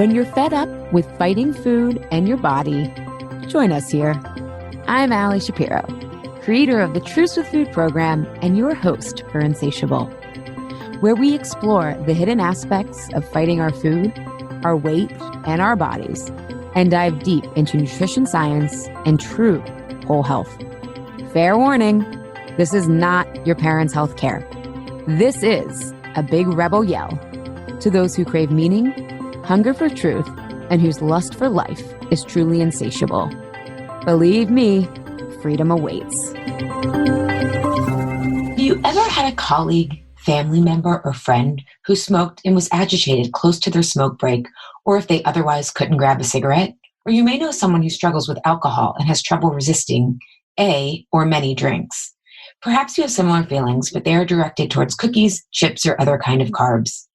When you're fed up with fighting food and your body, join us here. I'm Allie Shapiro, creator of the Truce with Food program and your host for Insatiable, where we explore the hidden aspects of fighting our food, our weight, and our bodies, and dive deep into nutrition science and true whole health. Fair warning, this is not your parents' health care. This is a big rebel yell to those who crave meaning, hunger for truth, and whose lust for life is truly insatiable. Believe me, freedom awaits. Have you ever had a colleague, family member, or friend who smoked and was agitated close to their smoke break, or if they otherwise couldn't grab a cigarette? Or you may know someone who struggles with alcohol and has trouble resisting a or many drinks. Perhaps you have similar feelings, but they are directed towards cookies, chips, or other kind of carbs.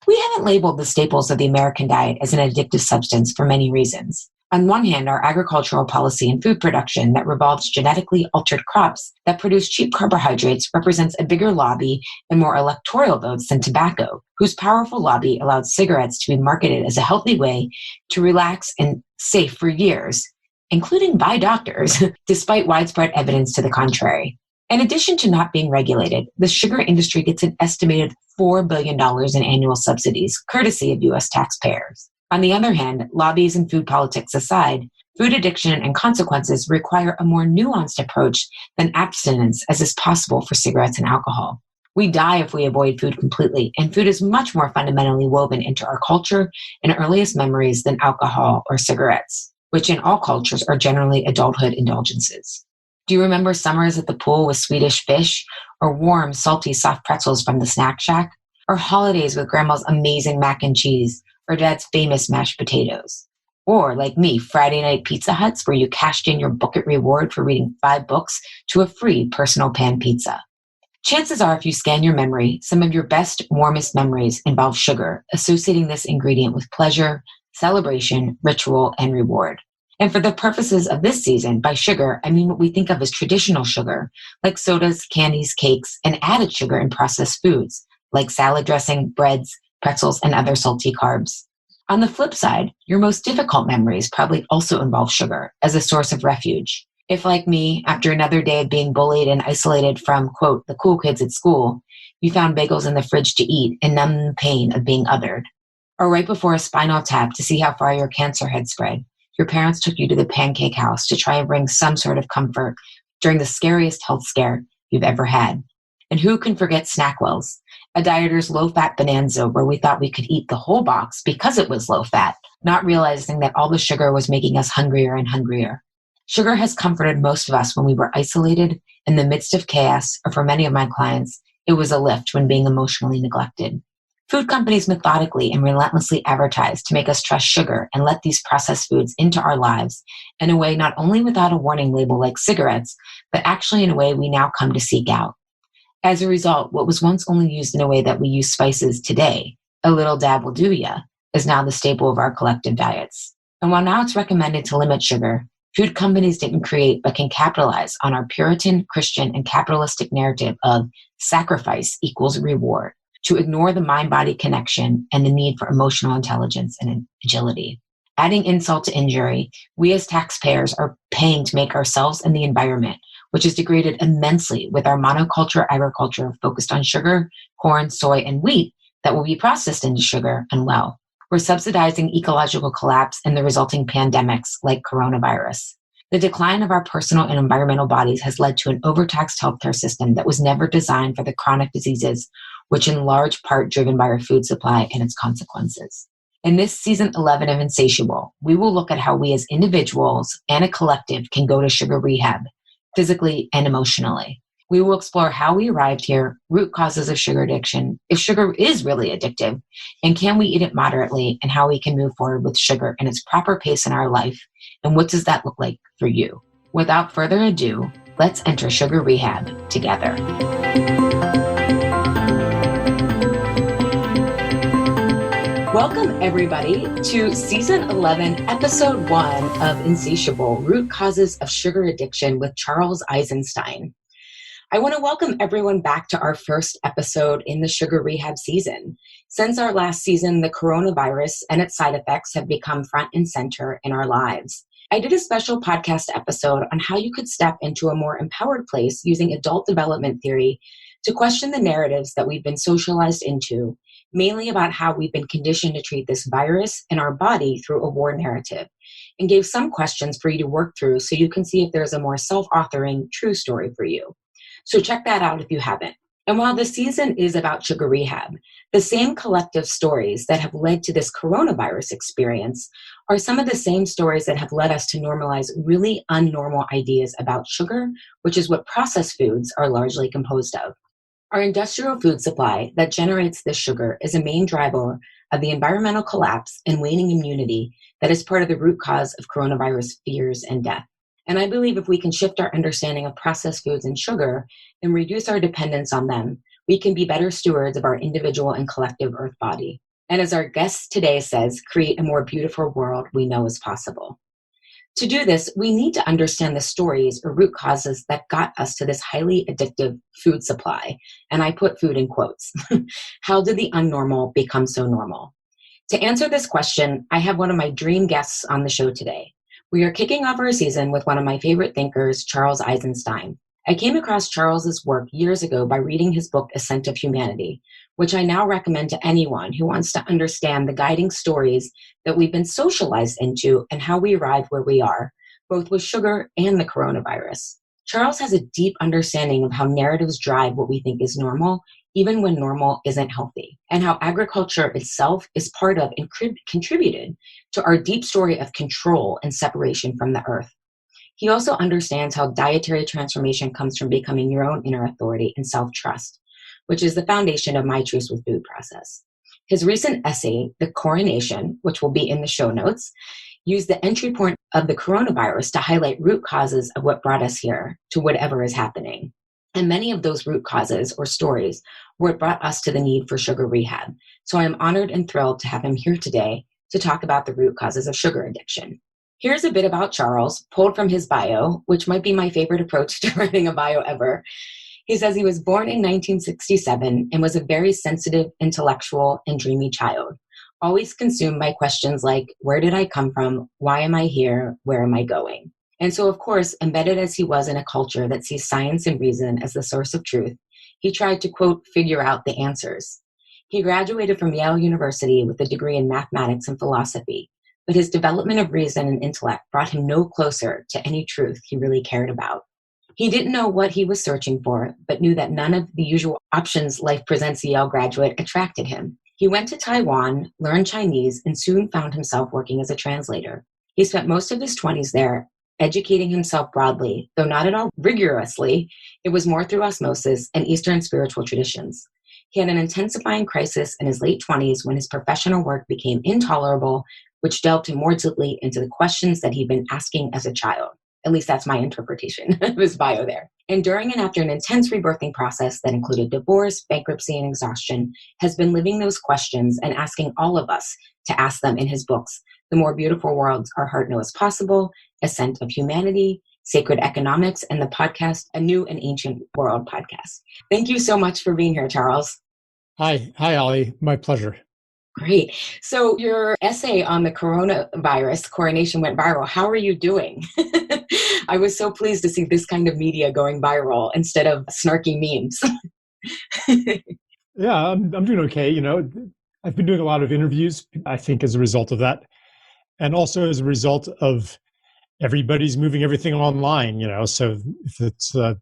We haven't labeled the staples of the American diet as an addictive substance for many reasons. On one hand, our agricultural policy and food production that revolves genetically altered crops that produce cheap carbohydrates represents a bigger lobby and more electoral votes than tobacco, whose powerful lobby allowed cigarettes to be marketed as a healthy way to relax and safe for years, including by doctors, despite widespread evidence to the contrary. In addition to not being regulated, the sugar industry gets an estimated $4 billion in annual subsidies, courtesy of U.S. taxpayers. On the other hand, lobbies and food politics aside, food addiction and consequences require a more nuanced approach than abstinence as is possible for cigarettes and alcohol. We die if we avoid food completely, and food is much more fundamentally woven into our culture and earliest memories than alcohol or cigarettes, which in all cultures are generally adulthood indulgences. Do you remember summers at the pool with Swedish fish, or warm, salty, soft pretzels from the snack shack, or holidays with grandma's amazing mac and cheese, or dad's famous mashed potatoes? Or, like me, Friday night Pizza Huts where you cashed in your book it reward for reading 5 books to a free personal pan pizza. Chances are, if you scan your memory, some of your best, warmest memories involve sugar, associating this ingredient with pleasure, celebration, ritual, and reward. And for the purposes of this season, by sugar, I mean what we think of as traditional sugar, like sodas, candies, cakes, and added sugar in processed foods, like salad dressing, breads, pretzels, and other salty carbs. On the flip side, your most difficult memories probably also involve sugar as a source of refuge. If, like me, after another day of being bullied and isolated from, quote, the cool kids at school, you found bagels in the fridge to eat and numb the pain of being othered. Or right before a spinal tap to see how far your cancer had spread, your parents took you to the pancake house to try and bring some sort of comfort during the scariest health scare you've ever had. And who can forget Snackwell's, a dieter's low-fat bonanza where we thought we could eat the whole box because it was low-fat, not realizing that all the sugar was making us hungrier and hungrier. Sugar has comforted most of us when we were isolated in the midst of chaos, or for many of my clients, it was a lift when being emotionally neglected. Food companies methodically and relentlessly advertise to make us trust sugar and let these processed foods into our lives in a way not only without a warning label like cigarettes, but actually in a way we now come to seek out. As a result, what was once only used in a way that we use spices today, a little dab will do ya, is now the staple of our collective diets. And while now it's recommended to limit sugar, food companies didn't create but can capitalize on our Puritan, Christian, and capitalistic narrative of sacrifice equals reward, to ignore the mind-body connection and the need for emotional intelligence and agility. Adding insult to injury, we as taxpayers are paying to make ourselves and the environment, which is degraded immensely with our monoculture agriculture focused on sugar, corn, soy, and wheat that will be processed into sugar, unwell. We're subsidizing ecological collapse and the resulting pandemics like coronavirus. The decline of our personal and environmental bodies has led to an overtaxed healthcare system that was never designed for the chronic diseases, which in large part driven by our food supply and its consequences. In this season 11 of Insatiable, we will look at how we as individuals and a collective can go to sugar rehab, physically and emotionally. We will explore how we arrived here, root causes of sugar addiction, if sugar is really addictive, and can we eat it moderately, and how we can move forward with sugar in its proper pace in our life, and what does that look like for you? Without further ado, let's enter sugar rehab together. Welcome, everybody, to Season 11, Episode 1 of Insatiable, Root Causes of Sugar Addiction with Charles Eisenstein. I want to welcome everyone back to our first episode in the sugar rehab season. Since our last season, the coronavirus and its side effects have become front and center in our lives. I did a special podcast episode on how you could step into a more empowered place using adult development theory to question the narratives that we've been socialized into, mainly about how we've been conditioned to treat this virus and our body through a war narrative, and gave some questions for you to work through so you can see if there's a more self-authoring true story for you. So check that out if you haven't. And while the season is about sugar rehab, the same collective stories that have led to this coronavirus experience are some of the same stories that have led us to normalize really unnormal ideas about sugar, which is what processed foods are largely composed of. Our industrial food supply that generates this sugar is a main driver of the environmental collapse and waning immunity that is part of the root cause of coronavirus fears and death. And I believe if we can shift our understanding of processed foods and sugar and reduce our dependence on them, we can be better stewards of our individual and collective earth body. And as our guest today says, create a more beautiful world we know is possible. To do this, we need to understand the stories or root causes that got us to this highly addictive food supply. And I put food in quotes. How did the unnormal become so normal? To answer this question, I have one of my dream guests on the show today. We are kicking off our season with one of my favorite thinkers, Charles Eisenstein. I came across Charles's work years ago by reading his book, Ascent of Humanity, which I now recommend to anyone who wants to understand the guiding stories that we've been socialized into and how we arrived where we are, both with sugar and the coronavirus. Charles has a deep understanding of how narratives drive what we think is normal, even when normal isn't healthy, and how agriculture itself is part of and contributed to our deep story of control and separation from the earth. He also understands how dietary transformation comes from becoming your own inner authority and self-trust, which is the foundation of my Truce with Food process. His recent essay, The Coronation, which will be in the show notes, used the entry point of the coronavirus to highlight root causes of what brought us here to whatever is happening. And many of those root causes or stories were what brought us to the need for sugar rehab. So I am honored and thrilled to have him here today to talk about the root causes of sugar addiction. Here's a bit about Charles, pulled from his bio, which might be my favorite approach to writing a bio ever. He says he was born in 1967 and was a very sensitive, intellectual, and dreamy child, always consumed by questions like, where did I come from? Why am I here? Where am I going? And so, of course, embedded as he was in a culture that sees science and reason as the source of truth, he tried to, quote, figure out the answers. He graduated from Yale University with a degree in mathematics and philosophy, but his development of reason and intellect brought him no closer to any truth he really cared about. He didn't know what he was searching for, but knew that none of the usual options life presents a Yale graduate attracted him. He went to Taiwan, learned Chinese, and soon found himself working as a translator. He spent most of his 20s there, educating himself broadly, though not at all rigorously. It was more through osmosis and Eastern spiritual traditions. He had an intensifying crisis in his late 20s when his professional work became intolerable, which delved him more deeply into the questions that he'd been asking as a child. At least that's my interpretation of his bio there. And during and after an intense rebirthing process that included divorce, bankruptcy, and exhaustion, has been living those questions and asking all of us to ask them in his books, The More Beautiful Worlds Our Heart Knows Possible, Ascent of Humanity, Sacred Economics, and the podcast, A New and Ancient World podcast. Thank you so much for being here, Charles. Hi, Ollie. My pleasure. Great. So your essay on the coronavirus, Coronation, went viral. How are you doing? I was so pleased to see this kind of media going viral instead of snarky memes. Yeah, I'm doing okay. I've been doing a lot of interviews, I think, as a result of that. And also as a result of everybody's moving everything online, So if it's a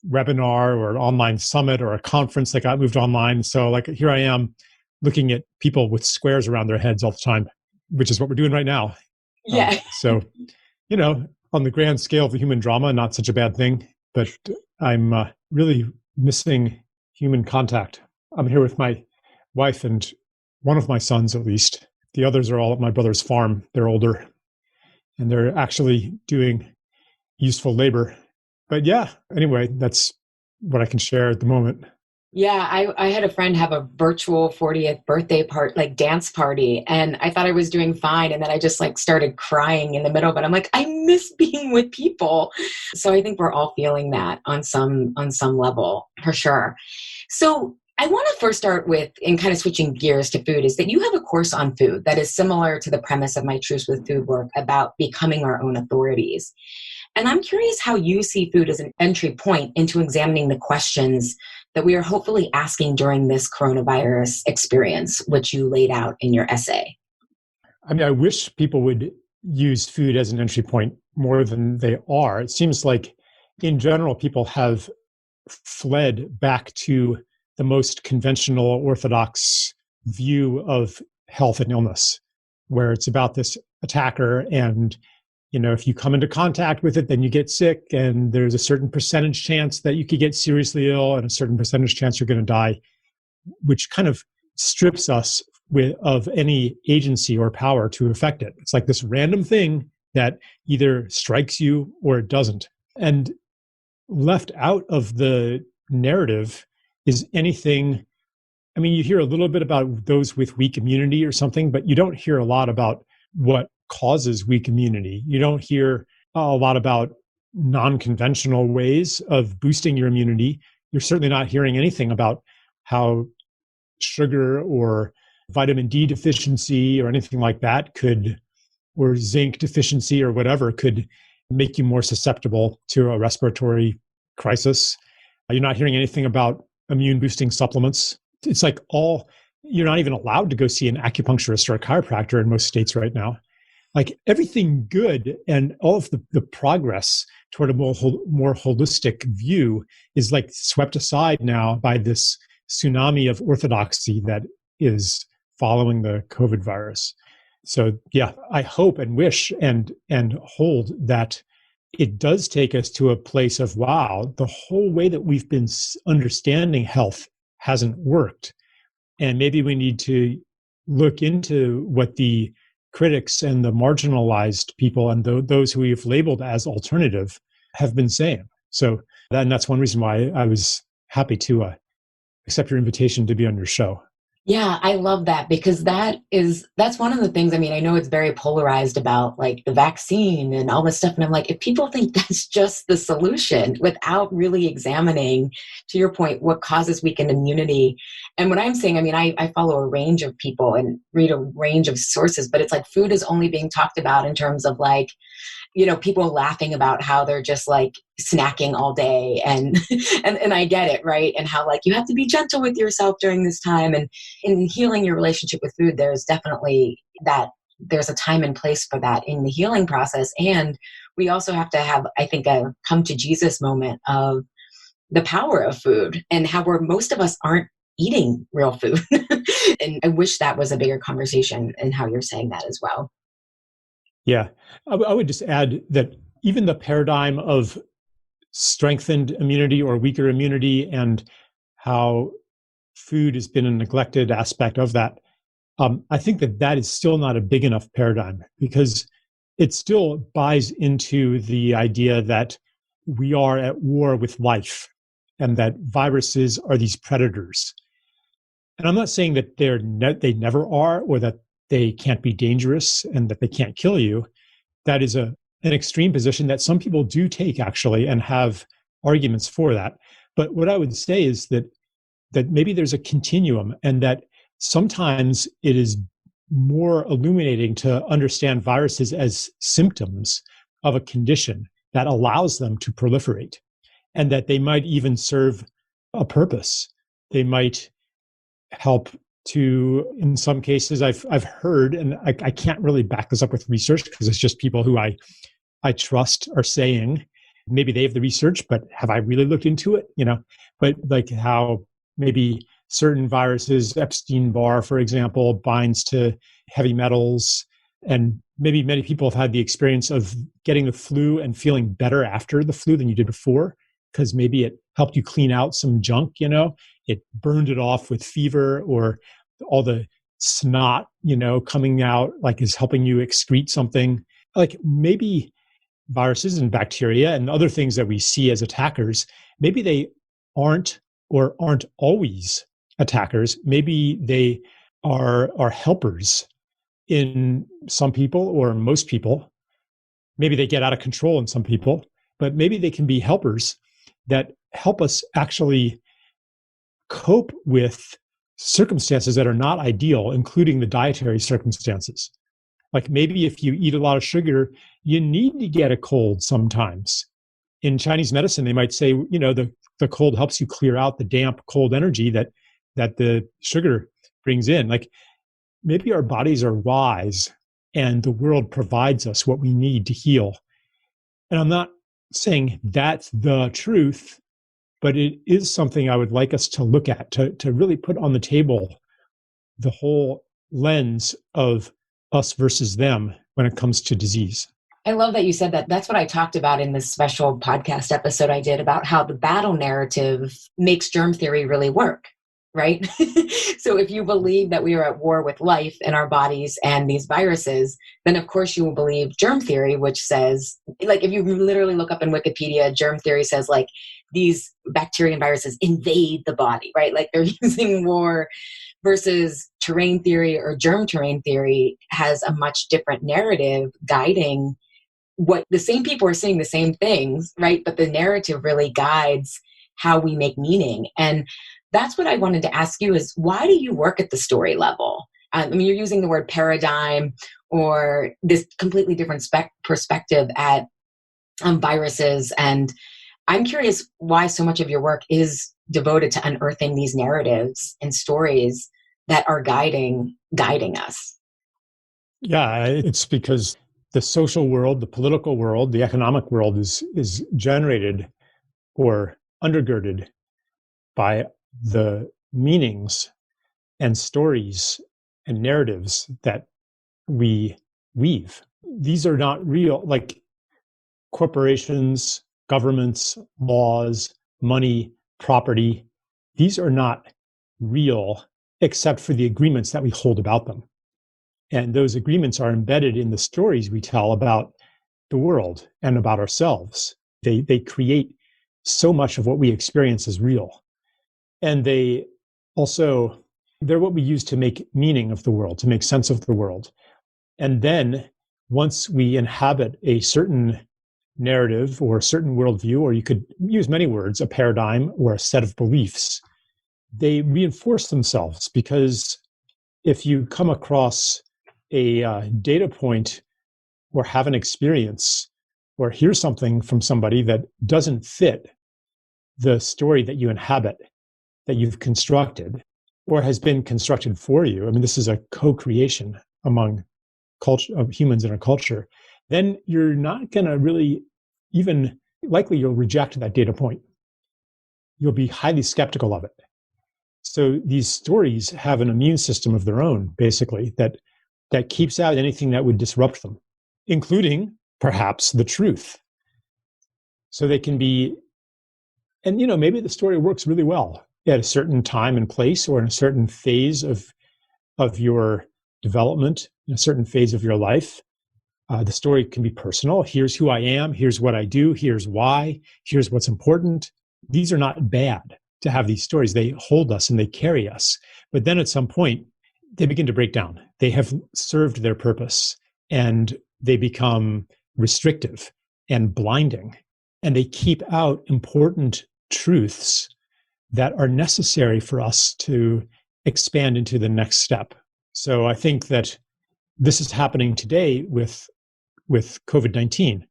webinar or an online summit or a conference that got moved online. So like here I am looking at people with squares around their heads all the time, which is what we're doing right now. Yeah. So, on the grand scale of the human drama, not such a bad thing, but I'm really missing human contact. I'm here with my wife and one of my sons, at least. The others are all at my brother's farm. They're older and they're actually doing useful labor. But yeah, anyway, that's what I can share at the moment. Yeah, I had a friend have a virtual 40th birthday part, like dance party, and I thought I was doing fine. And then I just like started crying in the middle, but I'm like, I miss being with people. So I think we're all feeling that on some level for sure. So I want to first start with, and kind of switching gears to food, is that you have a course on food that is similar to the premise of my Truth with Food work about becoming our own authorities. And I'm curious how you see food as an entry point into examining the questions that we are hopefully asking during this coronavirus experience, which you laid out in your essay. I mean, I wish people would use food as an entry point more than they are. It seems like, in general, people have fled back to the most conventional, orthodox view of health and illness, where it's about this attacker, and if you come into contact with it, then you get sick, and there's a certain percentage chance that you could get seriously ill, and a certain percentage chance you're going to die, which kind of strips us of any agency or power to affect it. It's like this random thing that either strikes you or it doesn't. And left out of the narrative is anything. I mean, you hear a little bit about those with weak immunity or something, but you don't hear a lot about what causes weak immunity. You don't hear a lot about non-conventional ways of boosting your immunity. You're certainly not hearing anything about how sugar or vitamin D deficiency or anything like that or zinc deficiency or whatever could make you more susceptible to a respiratory crisis. You're not hearing anything about immune boosting supplements. It's like you're not even allowed to go see an acupuncturist or a chiropractor in most states right now. Like everything good and all of the progress toward a more holistic view is like swept aside now by this tsunami of orthodoxy that is following the COVID virus. So yeah, I hope and wish and hold that it does take us to a place of, wow, the whole way that we've been understanding health hasn't worked. And maybe we need to look into what the critics and the marginalized people and those who we've labeled as alternative have been saying. So that's one reason why I was happy to accept your invitation to be on your show. Yeah, I love that because that's one of the things. I mean, I know it's very polarized about like the vaccine and all this stuff. And I'm like, if people think that's just the solution without really examining, to your point, what causes weakened immunity. And what I'm saying, I mean, I follow a range of people and read a range of sources, but it's like food is only being talked about in terms of like, people laughing about how they're just like snacking all day and I get it, right? And how like you have to be gentle with yourself during this time, and in healing your relationship with food, there's definitely that there's a time and place for that in the healing process. And we also have to have, I think, a come to Jesus moment of the power of food and how most of us aren't eating real food. And I wish that was a bigger conversation and how you're saying that as well. Yeah, I would just add that even the paradigm of strengthened immunity or weaker immunity and how food has been a neglected aspect of that, I think that is still not a big enough paradigm because it still buys into the idea that we are at war with life and that viruses are these predators. And I'm not saying that they never are or that they can't be dangerous and that they can't kill you. That is an extreme position that some people do take actually and have arguments for that. But what I would say is that maybe there's a continuum and that sometimes it is more illuminating to understand viruses as symptoms of a condition that allows them to proliferate and that they might even serve a purpose. They might help to, in some cases, I've heard, and I can't really back this up with research because it's just people who I trust are saying, maybe they have the research, but have I really looked into it? But like how maybe certain viruses, Epstein-Barr, for example, binds to heavy metals, and maybe many people have had the experience of getting the flu and feeling better after the flu than you did before because maybe it helped you clean out some junk, it burned it off with fever, or all the snot, coming out, like is helping you excrete something. Like maybe viruses and bacteria and other things that we see as attackers, maybe they aren't or aren't always attackers. Maybe they are helpers in some people or most people. Maybe they get out of control in some people, but maybe they can be helpers that help us actually cope with circumstances that are not ideal, including the dietary circumstances. Like maybe if you eat a lot of sugar, you need to get a cold sometimes. In Chinese medicine, they might say, the cold helps you clear out the damp, cold energy that the sugar brings in. Like maybe our bodies are wise and the world provides us what we need to heal. And I'm not saying that's the truth, but it is something I would like us to look at, to really put on the table the whole lens of us versus them when it comes to disease. I love that you said that. That's what I talked about in this special podcast episode I did about how the battle narrative makes germ theory really work, right? So if you believe that we are at war with life in our bodies and these viruses, then of course you will believe germ theory, which says, like if you literally look up in Wikipedia, germ theory says like these bacteria and viruses invade the body, right? Like they're using war, versus terrain theory or germ terrain theory has a much different narrative guiding what the same people are saying the same things, right? But the narrative really guides how we make meaning. And that's what I wanted to ask you is, why do you work at the story level? I mean, you're using the word paradigm or this completely different perspective at viruses. And I'm curious why so much of your work is devoted to unearthing these narratives and stories that are guiding us. Yeah, it's because the social world, the political world, the economic world is generated or undergirded by the meanings and stories and narratives that we weave. These are not real, like corporations, governments, laws, money, property. These are not real except for the agreements that we hold about them. And those agreements are embedded in the stories we tell about the world and about ourselves. They create so much of what we experience as real. And they're what we use to make meaning of the world, to make sense of the world. And then once we inhabit a certain narrative or a certain worldview, or you could use many words, a paradigm or a set of beliefs, they reinforce themselves. Because if you come across a data point or have an experience or hear something from somebody that doesn't fit the story that you inhabit, that you've constructed or has been constructed for you, I mean, this is a co-creation among culture of humans in a culture, then you're not going to really likely you'll reject that data point. You'll be highly skeptical of it. So these stories have an immune system of their own, basically, that keeps out anything that would disrupt them, including perhaps the truth. So they can be, and maybe the story works really well at a certain time and place or in a certain phase of your development, in a certain phase of your life. The story can be personal. Here's who I am. Here's what I do. Here's why. Here's what's important. These are not bad to have these stories. They hold us and they carry us. But then at some point, they begin to break down. They have served their purpose and they become restrictive and blinding. And they keep out important truths that are necessary for us to expand into the next step. So I think that this is happening today with COVID-19,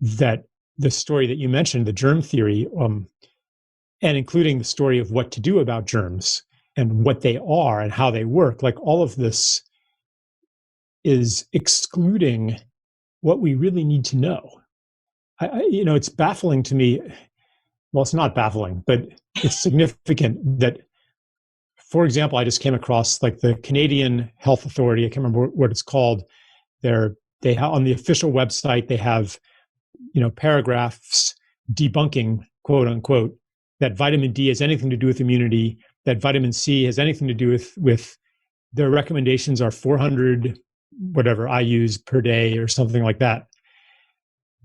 that the story that you mentioned, the germ theory, and including the story of what to do about germs and what they are and how they work, like all of this is excluding what we really need to know. It's baffling to me. Well, it's not baffling, but it's significant that, for example, I just came across like the Canadian Health Authority. I can't remember what it's called. They have on the official website, they have, paragraphs debunking, quote unquote, that vitamin D has anything to do with immunity, that vitamin C has anything to do with their recommendations are 400, whatever, IUs per day or something like that.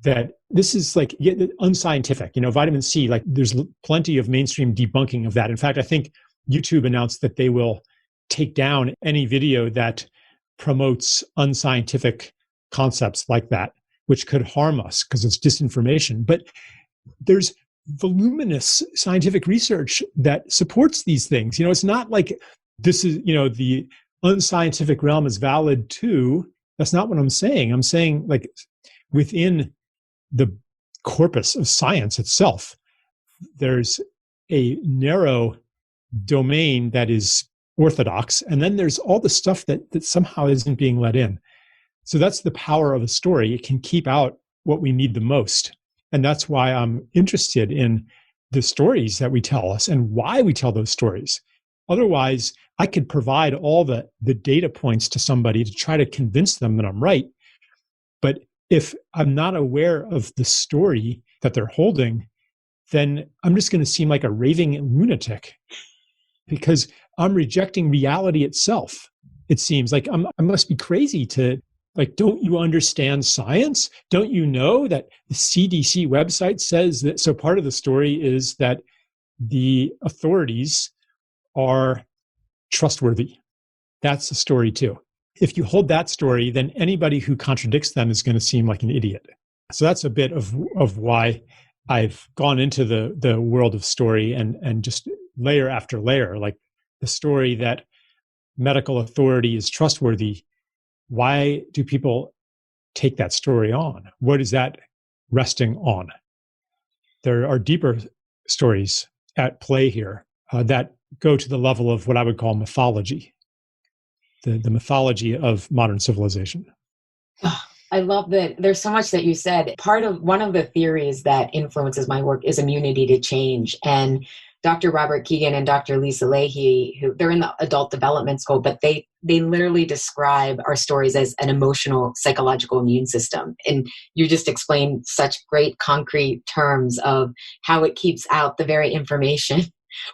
that this is like unscientific. Vitamin C, like there's plenty of mainstream debunking of that. In fact, I think YouTube announced that they will take down any video that promotes unscientific concepts like that, which could harm us because it's disinformation. But there's voluminous scientific research that supports these things. It's not like this is, the unscientific realm is valid too. That's not what I'm saying. I'm saying like within the corpus of science itself, there's a narrow domain that is orthodox, and then there's all the stuff that somehow isn't being let in. So that's the power of a story. It can keep out what we need the most. And that's why I'm interested in the stories that we tell us and why we tell those stories. Otherwise, I could provide all the data points to somebody to try to convince them that I'm right. But if I'm not aware of the story that they're holding, then I'm just going to seem like a raving lunatic because I'm rejecting reality itself. It seems like I must be crazy to, like, don't you understand science? Don't you know that the CDC website says that? So part of the story is that the authorities are trustworthy. That's the story too. If you hold that story, then anybody who contradicts them is going to seem like an idiot. So that's a bit of why I've gone into the world of story and just layer after layer, like the story that medical authority is trustworthy. Why do people take that story on? What is that resting on? There are deeper stories at play here that go to the level of what I would call mythology, the mythology of modern civilization. Oh, I love that. There's so much that you said. One of the theories that influences my work is immunity to change. And Dr. Robert Keegan and Dr. Lisa Leahy, who they're in the adult development school, but they literally describe our stories as an emotional, psychological immune system. And you just explained such great concrete terms of how it keeps out the very information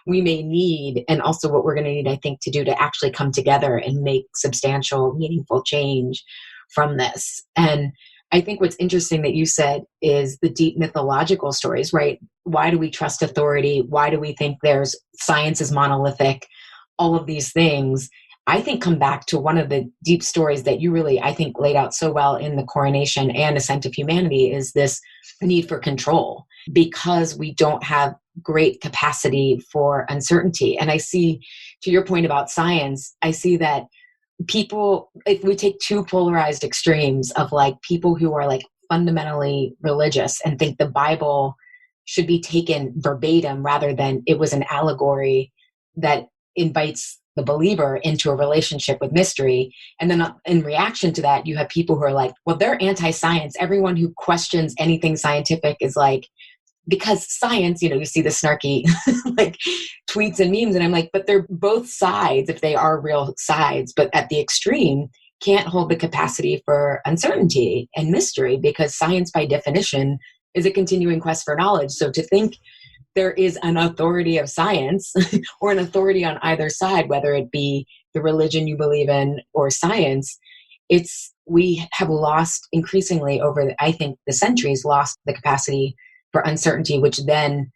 we may need, and also what we're going to need, I think, to do to actually come together and make substantial, meaningful change from this. And I think what's interesting that you said is the deep mythological stories, right? Why do we trust authority? Why do we think there's science is monolithic? All of these things, I think, come back to one of the deep stories that you really, I think, laid out so well in The Coronation and Ascent of Humanity is this need for control, because we don't have great capacity for uncertainty. And I see, to your point about science, I see that people, if we take two polarized extremes of like people who are like fundamentally religious and think the Bible should be taken verbatim rather than it was an allegory that invites the believer into a relationship with mystery. And then in reaction to that, you have people who are like, well, they're anti-science. Everyone who questions anything scientific is like, because science, you see the snarky like tweets and memes. And I'm like, but they're both sides if they are real sides, but at the extreme can't hold the capacity for uncertainty and mystery, because science by definition is a continuing quest for knowledge. So to think there is an authority of science or an authority on either side, whether it be the religion you believe in or science, we have lost increasingly over, I think, the centuries, lost the capacity for uncertainty, which then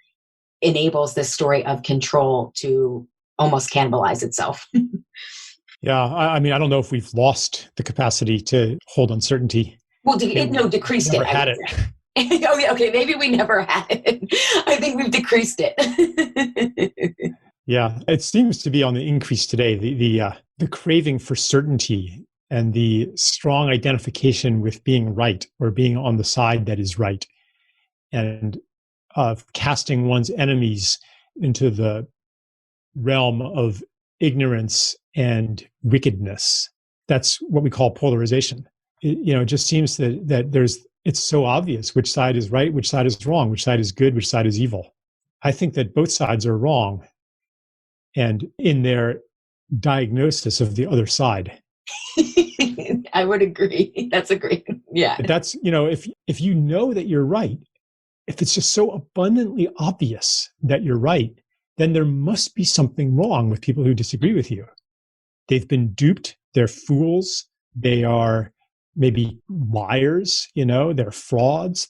enables this story of control to almost cannibalize itself. Yeah, I mean, I don't know if we've lost the capacity to hold uncertainty. Well, decreased never it. Had it. Oh, yeah, okay, maybe we never had it. I think we've decreased it. Yeah, it seems to be on the increase today. The craving for certainty and the strong identification with being right or being on the side that is right, and casting one's enemies into the realm of ignorance and wickedness. That's what we call polarization. It just seems that it's so obvious which side is right, which side is wrong, which side is good, which side is evil. I think that both sides are wrong, and in their diagnosis of the other side. I would agree. That's a great, yeah. That's, if you know that you're right, if it's just so abundantly obvious that you're right, then there must be something wrong with people who disagree with you. They've been duped. They're fools. They are maybe liars, they're frauds.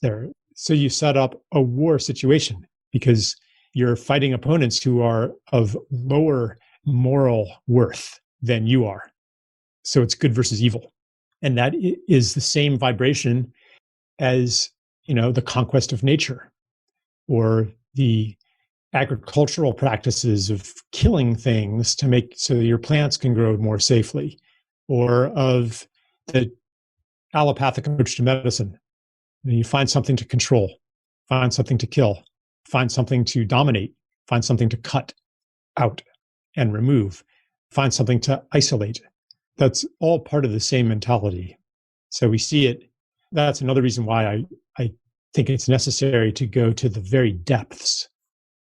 So you set up a war situation because you're fighting opponents who are of lower moral worth than you are. So it's good versus evil. And that is the same vibration as, the conquest of nature or the agricultural practices of killing things to make so that your plants can grow more safely, or of the allopathic approach to medicine. You find something to control, find something to kill, find something to dominate, find something to cut out and remove, find something to isolate. That's all part of the same mentality. So we see it. That's another reason why I think it's necessary to go to the very depths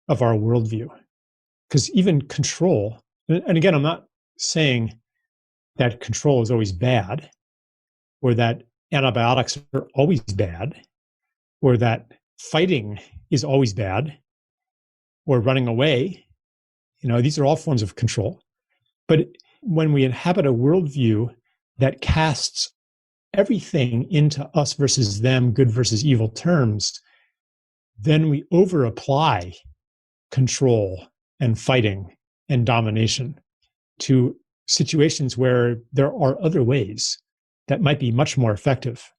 of our worldview. Because even control, and again, I'm not saying that control is always bad, or that antibiotics are always bad, or that fighting is always bad, or running away. These are all forms of control. But when we inhabit a worldview that casts everything into us versus them, good versus evil terms, then we over-apply control and fighting and domination to situations where there are other ways that might be much more effective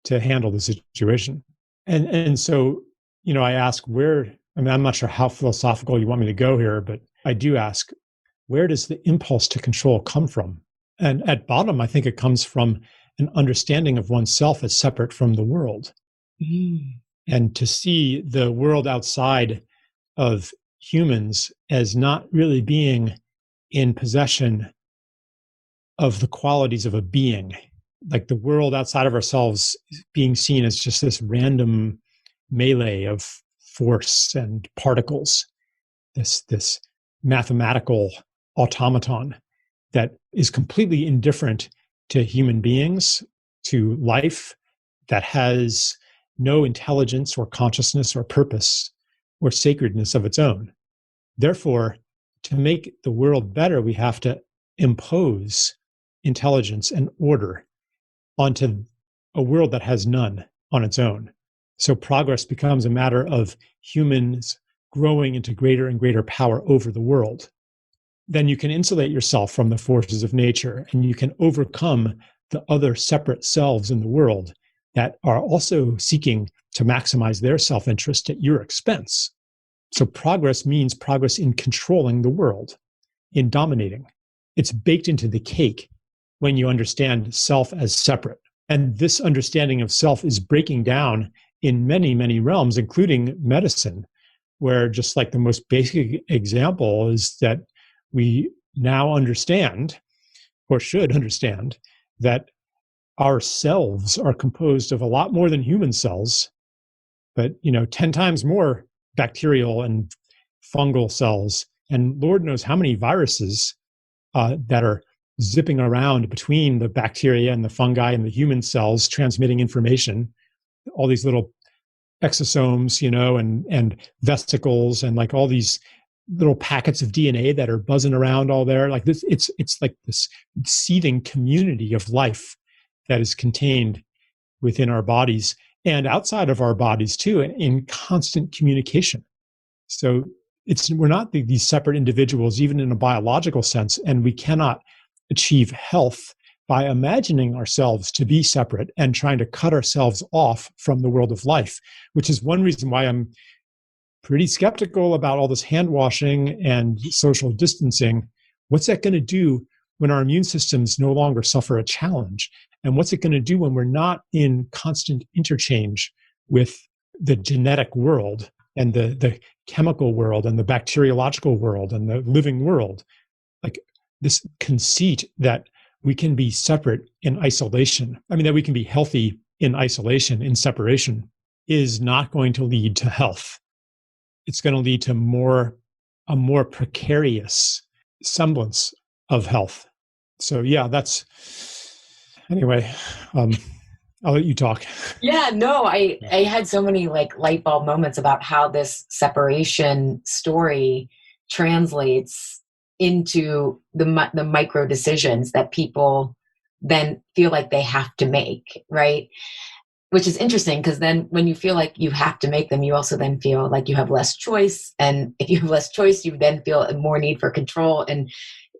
to handle the situation. And so, I ask I'm not sure how philosophical you want me to go here, but I do ask, where does the impulse to control come from? And at bottom, I think it comes from an understanding of oneself as separate from the world. And to see the world outside of humans as not really being in possession of the qualities of a being, like the world outside of ourselves being seen as just this random melee of force and particles, this mathematical automaton that is completely indifferent to human beings, to life, that has no intelligence or consciousness or purpose or sacredness of its own. Therefore, to make the world better, we have to impose intelligence and order onto a world that has none on its own. So progress becomes a matter of humans growing into greater and greater power over the world. Then you can insulate yourself from the forces of nature, and you can overcome the other separate selves in the world that are also seeking to maximize their self-interest at your expense. So progress means progress in controlling the world, in dominating. It's baked into the cake when you understand self as separate. And this understanding of self is breaking down in many, many realms, including medicine, where just like the most basic example is that we now understand, or should understand, that our cells are composed of a lot more than human cells, but 10 times more bacterial and fungal cells, and Lord knows how many viruses that are zipping around between the bacteria and the fungi and the human cells, transmitting information. All these little exosomes, and vesicles, and like all these little packets of DNA that are buzzing around all there. Like this, it's like this seething community of life that is contained within our bodies and outside of our bodies too, in constant communication. So we're not these separate individuals, even in a biological sense, and we cannot achieve health by imagining ourselves to be separate and trying to cut ourselves off from the world of life, which is one reason why I'm pretty skeptical about all this hand washing and social distancing. What's that going to do when our immune systems no longer suffer a challenge? And what's it going to do when we're not in constant interchange with the genetic world and the chemical world and the bacteriological world and the living world? Like this conceit that we can be separate in isolation, that we can be healthy in isolation, in separation, is not going to lead to health. It's going to lead to a more precarious semblance of health. So yeah, anyway, I'll let you talk. Yeah, no, I had so many like light bulb moments about how this separation story translates into the micro decisions that people then feel like they have to make, right? Which is interesting because then when you feel like you have to make them, you also then feel like you have less choice. And if you have less choice, you then feel a more need for control. And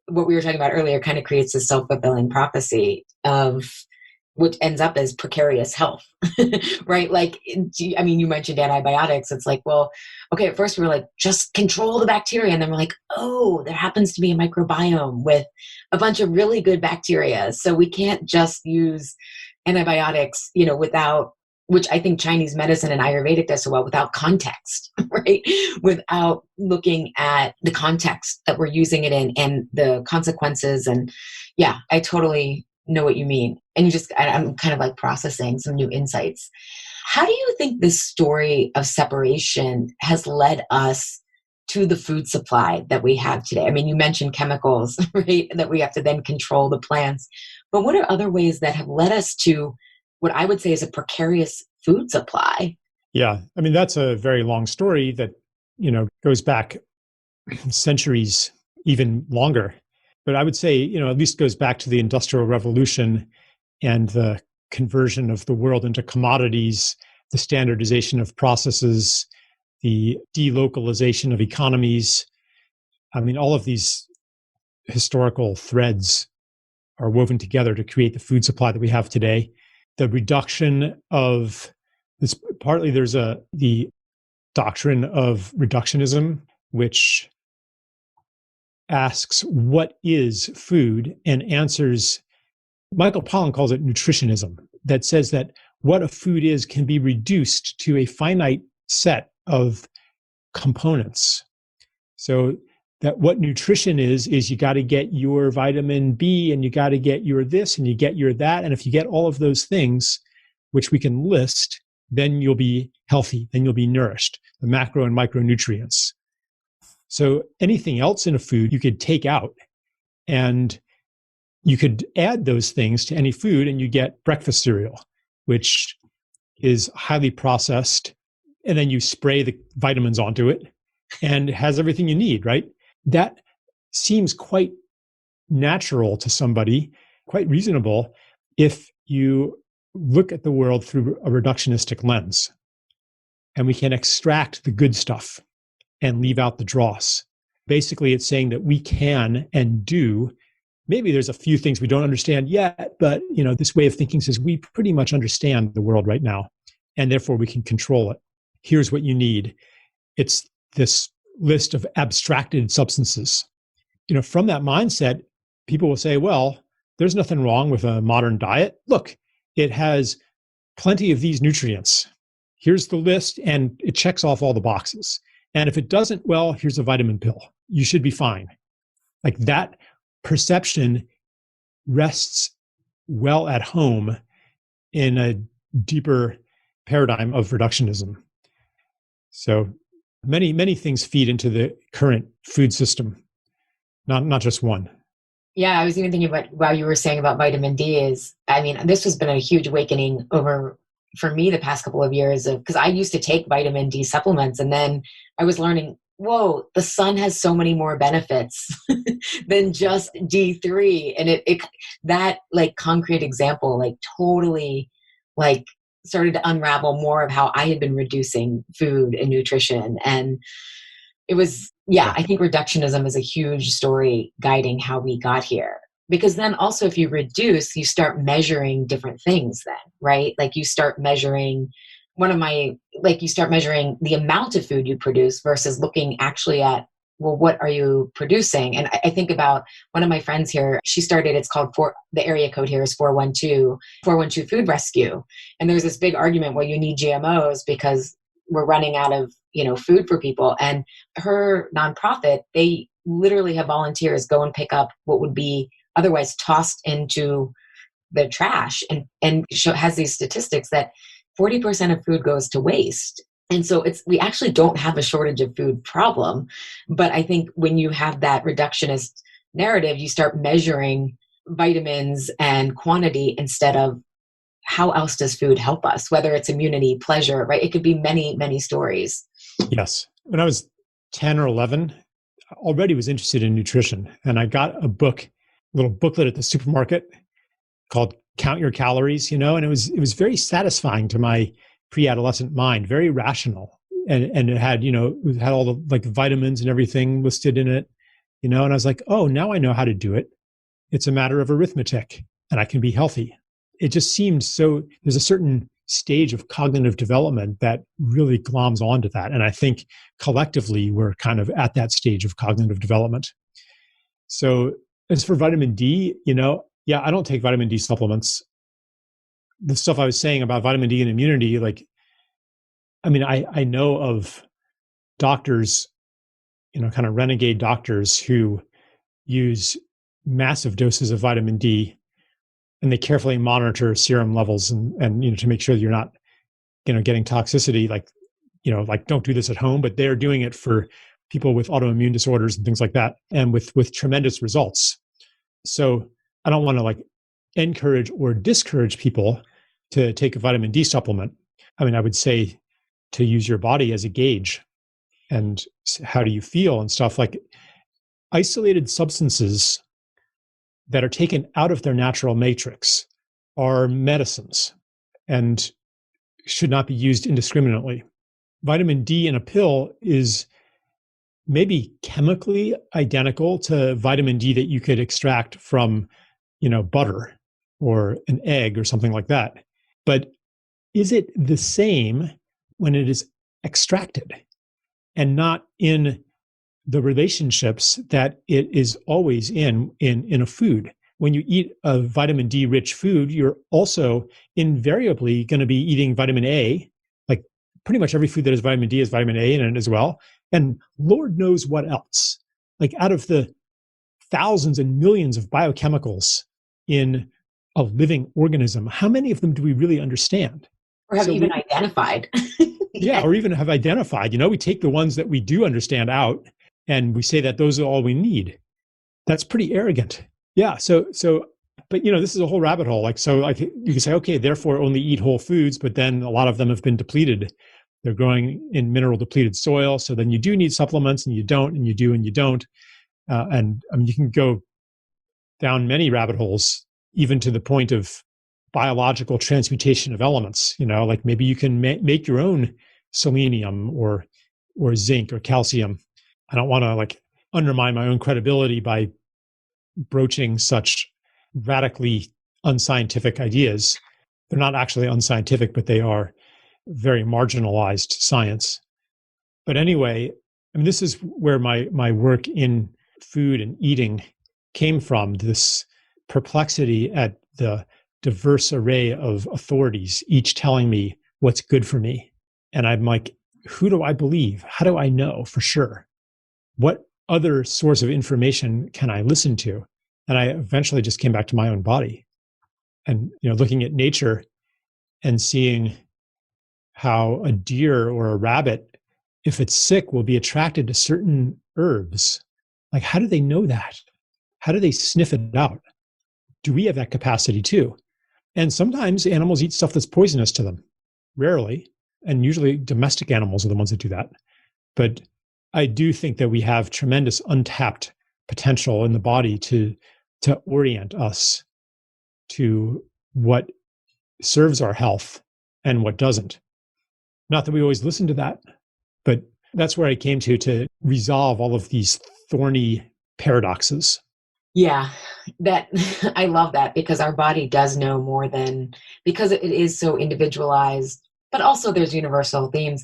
what we were talking about earlier kind of creates a self-fulfilling prophecy of which ends up as precarious health, right? Like, I mean, you mentioned antibiotics. It's like, well, okay, at first we were like, just control the bacteria. And then we're like, oh, there happens to be a microbiome with a bunch of really good bacteria. So we can't just use antibiotics, without, which I think Chinese medicine and Ayurvedic does so well, without context, right? Without looking at the context that we're using it in and the consequences. And yeah, I totally know what you mean. And I'm kind of like processing some new insights. How do you think this story of separation has led us to the food supply that we have today? I mean, you mentioned chemicals, right? That we have to then control the plants. But what are other ways that have led us to what I would say is a precarious food supply? Yeah. I mean, that's a very long story that, goes back centuries, even longer. But I would say, at least goes back to the Industrial Revolution and the conversion of the world into commodities, the standardization of processes, the delocalization of economies. I mean, all of these historical threads are woven together to create the food supply that we have today. The reduction of this, partly there's the doctrine of reductionism, which asks what is food and answers, Michael Pollan calls it nutritionism, that says that what a food is can be reduced to a finite set of components. So that what nutrition is you got to get your vitamin B and you got to get your this and you get your that. And if you get all of those things, which we can list, then you'll be healthy, then you'll be nourished, the macro and micronutrients. So anything else in a food you could take out and you could add those things to any food and you get breakfast cereal, which is highly processed. And then you spray the vitamins onto it and it has everything you need, right? That seems quite natural to somebody, quite reasonable, if you look at the world through a reductionistic lens. And we can extract the good stuff and leave out the dross. Basically, it's saying that we can and do. Maybe there's a few things we don't understand yet, but this way of thinking says we pretty much understand the world right now, and therefore we can control it. Here's what you need. It's this list of abstracted substances. From that mindset, people will say, well, there's nothing wrong with a modern diet. Look, it has plenty of these nutrients. Here's the list, and it checks off all the boxes. And if it doesn't, well, here's a vitamin pill. You should be fine. Like that perception rests well at home in a deeper paradigm of reductionism. So many, many things feed into the current food system, not just one. Yeah, I was even thinking about while you were saying about vitamin D this has been a huge awakening for me the past couple of years because I used to take vitamin D supplements and then I was learning, whoa, the sun has so many more benefits than just D3. And that like concrete example, like totally like started to unravel more of how I had been reducing food and nutrition. And it was, I think reductionism is a huge story guiding how we got here. Because then also if you reduce, you start measuring different things then, right? Like you start measuring you start measuring the amount of food you produce versus looking actually at, well, what are you producing? And I think about one of my friends here, she started, it's called the area code here is 412 Food Rescue. And there's this big argument, well, you need GMOs because we're running out of, food for people. And her nonprofit, they literally have volunteers go and pick up what would be otherwise tossed into the trash and has these statistics that 40% of food goes to waste. And so we actually don't have a shortage of food problem. But I think when you have that reductionist narrative, you start measuring vitamins and quantity instead of how else does food help us, whether it's immunity, pleasure, right? It could be many, many stories. Yes. When I was 10 or 11, I already was interested in nutrition. And I got a little booklet at the supermarket called Count Your Calories, and it was very satisfying to my pre-adolescent mind, very rational. And it had, it had all the like vitamins and everything listed in it, and I was like, oh, now I know how to do it. It's a matter of arithmetic and I can be healthy. It just seemed so, there's a certain stage of cognitive development that really gloms onto that. And I think collectively we're kind of at that stage of cognitive development. So as for vitamin D, yeah, I don't take vitamin D supplements. The stuff I was saying about vitamin D and immunity, like, I mean, I know of doctors, kind of renegade doctors who use massive doses of vitamin D, and they carefully monitor serum levels and to make sure that you're not, getting toxicity. Like don't do this at home, but they're doing it for people with autoimmune disorders and things like that, and with tremendous results. So I don't want to like encourage or discourage people to take a vitamin D supplement. I mean, I would say to use your body as a gauge and how do you feel and stuff. Like isolated substances that are taken out of their natural matrix are medicines and should not be used indiscriminately. Vitamin D in a pill is maybe chemically identical to vitamin D that you could extract from, butter or an egg or something like that. But is it the same when it is extracted and not in the relationships that it is always in a food? When you eat a vitamin D rich food, you're also invariably going to be eating vitamin A. Like pretty much every food that has vitamin D has vitamin A in it as well. And Lord knows what else. Like out of the thousands and millions of biochemicals in a living organism, how many of them do we really understand? Or have even identified. Yeah, or even have identified. We take the ones that we do understand out and we say that those are all we need. That's pretty arrogant. Yeah. So, but this is a whole rabbit hole. Like, so like you can say, okay, therefore only eat whole foods, but then a lot of them have been depleted. They're growing in mineral depleted soil. So then you do need supplements and you don't, and you do, and you don't. And I mean, you can go down many rabbit holes, even to the point of biological transmutation of elements. Like maybe you can make your own selenium or zinc or calcium. I don't want to like undermine my own credibility by broaching such radically unscientific ideas. They're not actually unscientific, but they are very marginalized science. But anyway, I mean, this is where my work in food and eating came from, this perplexity at the diverse array of authorities, each telling me what's good for me. And I'm like, who do I believe? How do I know for sure? What other source of information can I listen to? And I eventually just came back to my own body and, looking at nature and seeing how a deer or a rabbit, if it's sick, will be attracted to certain herbs. Like, how do they know that? How do they sniff it out? Do we have that capacity too? And sometimes animals eat stuff that's poisonous to them. Rarely. And usually domestic animals are the ones that do that. But I do think that we have tremendous untapped potential in the body to orient us to what serves our health and what doesn't. Not that we always listen to that, but that's where I came to resolve all of these thorny paradoxes. Yeah, that I love that, because our body does know more than, because it is so individualized, but also there's universal themes.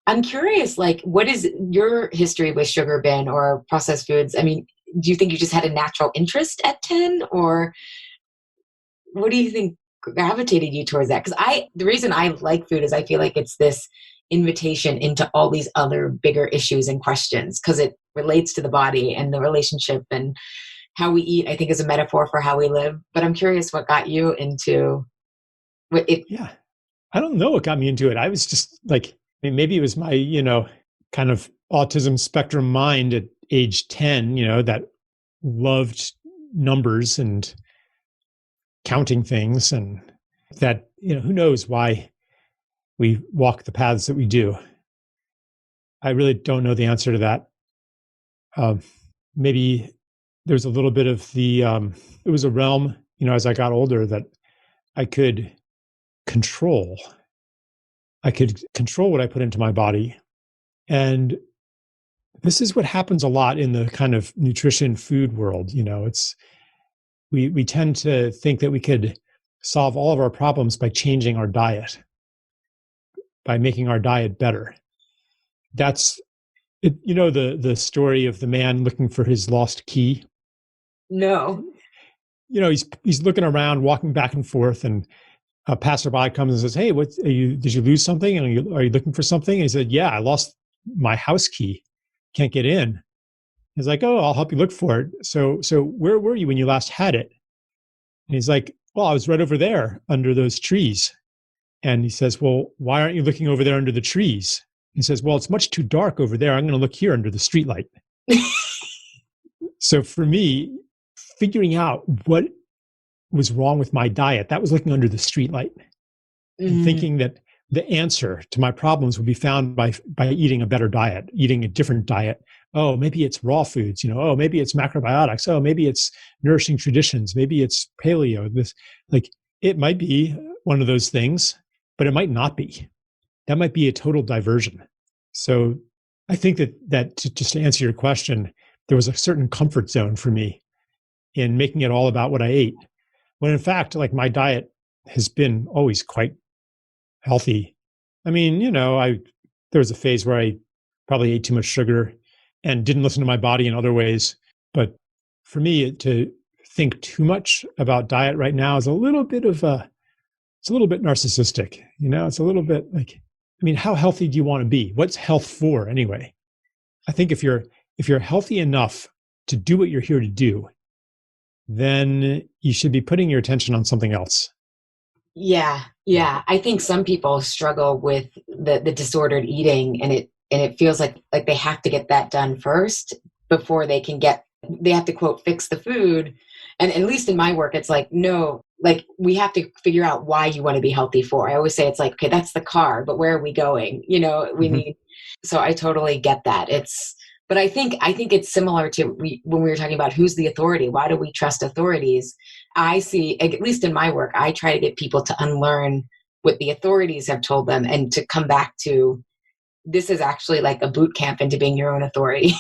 I'm curious, like, what is your history with sugar been or processed foods? I mean, do you think you just had a natural interest at 10, or what do you think gravitated you towards that? Because the reason I like food is I feel like it's this invitation into all these other bigger issues and questions, because it relates to the body and the relationship, and how we eat, I think, is a metaphor for how we live. But I'm curious what got you into it. Yeah. I don't know what got me into it. I was just like, I mean, maybe it was my, kind of autism spectrum mind at age 10, that loved numbers and counting things, and that, who knows why we walk the paths that we do. I really don't know the answer to that. Maybe there's a little bit of the, it was a realm as I got older, that I could control. I could control what I put into my body. And this is what happens a lot in the kind of nutrition food world. We tend to think that we could solve all of our problems by changing our diet, by making our diet better. That's it. The story of the man looking for his lost key. No. He's looking around, walking back and forth, and a passerby comes and says, "Hey, did you lose something? And are you looking for something?" And he said, "Yeah, I lost my house key. Can't get in." He's like, "Oh, I'll help you look for it." So where were you when you last had it? And he's like, "Well, I was right over there under those trees." And he says, "Well, why aren't you looking over there under the trees?" He says, "Well, it's much too dark over there. I'm going to look here under the streetlight." So for me, figuring out what was wrong with my diet, that was looking under the streetlight, and thinking that the answer to my problems would be found by eating a better diet, eating a different diet. Oh, maybe it's raw foods, oh, maybe it's macrobiotics. Oh, maybe it's nourishing traditions. Maybe it's paleo. It might be one of those things, but it might not be. That might be a total diversion. So I think that just to answer your question, there was a certain comfort zone for me in making it all about what I ate. When in fact, my diet has been always quite healthy. I mean, there was a phase where I probably ate too much sugar and didn't listen to my body in other ways. But for me, to think too much about diet right now is a little bit narcissistic. It's a little bit how healthy do you want to be? What's health for anyway? I think if you're healthy enough to do what you're here to do, then you should be putting your attention on something else. Yeah. I think some people struggle with the disordered eating, and it feels like they have to get that done first before they have to, quote, fix the food. And at least in my work, it's no, we have to figure out why you want to be healthy for. I always say it's okay, that's the car, but where are we going? We need, so I totally get that. But I think it's similar to when we were talking about who's the authority. Why do we trust authorities? I see, at least in my work, I try to get people to unlearn what the authorities have told them and to come back to, this is actually like a boot camp into being your own authority.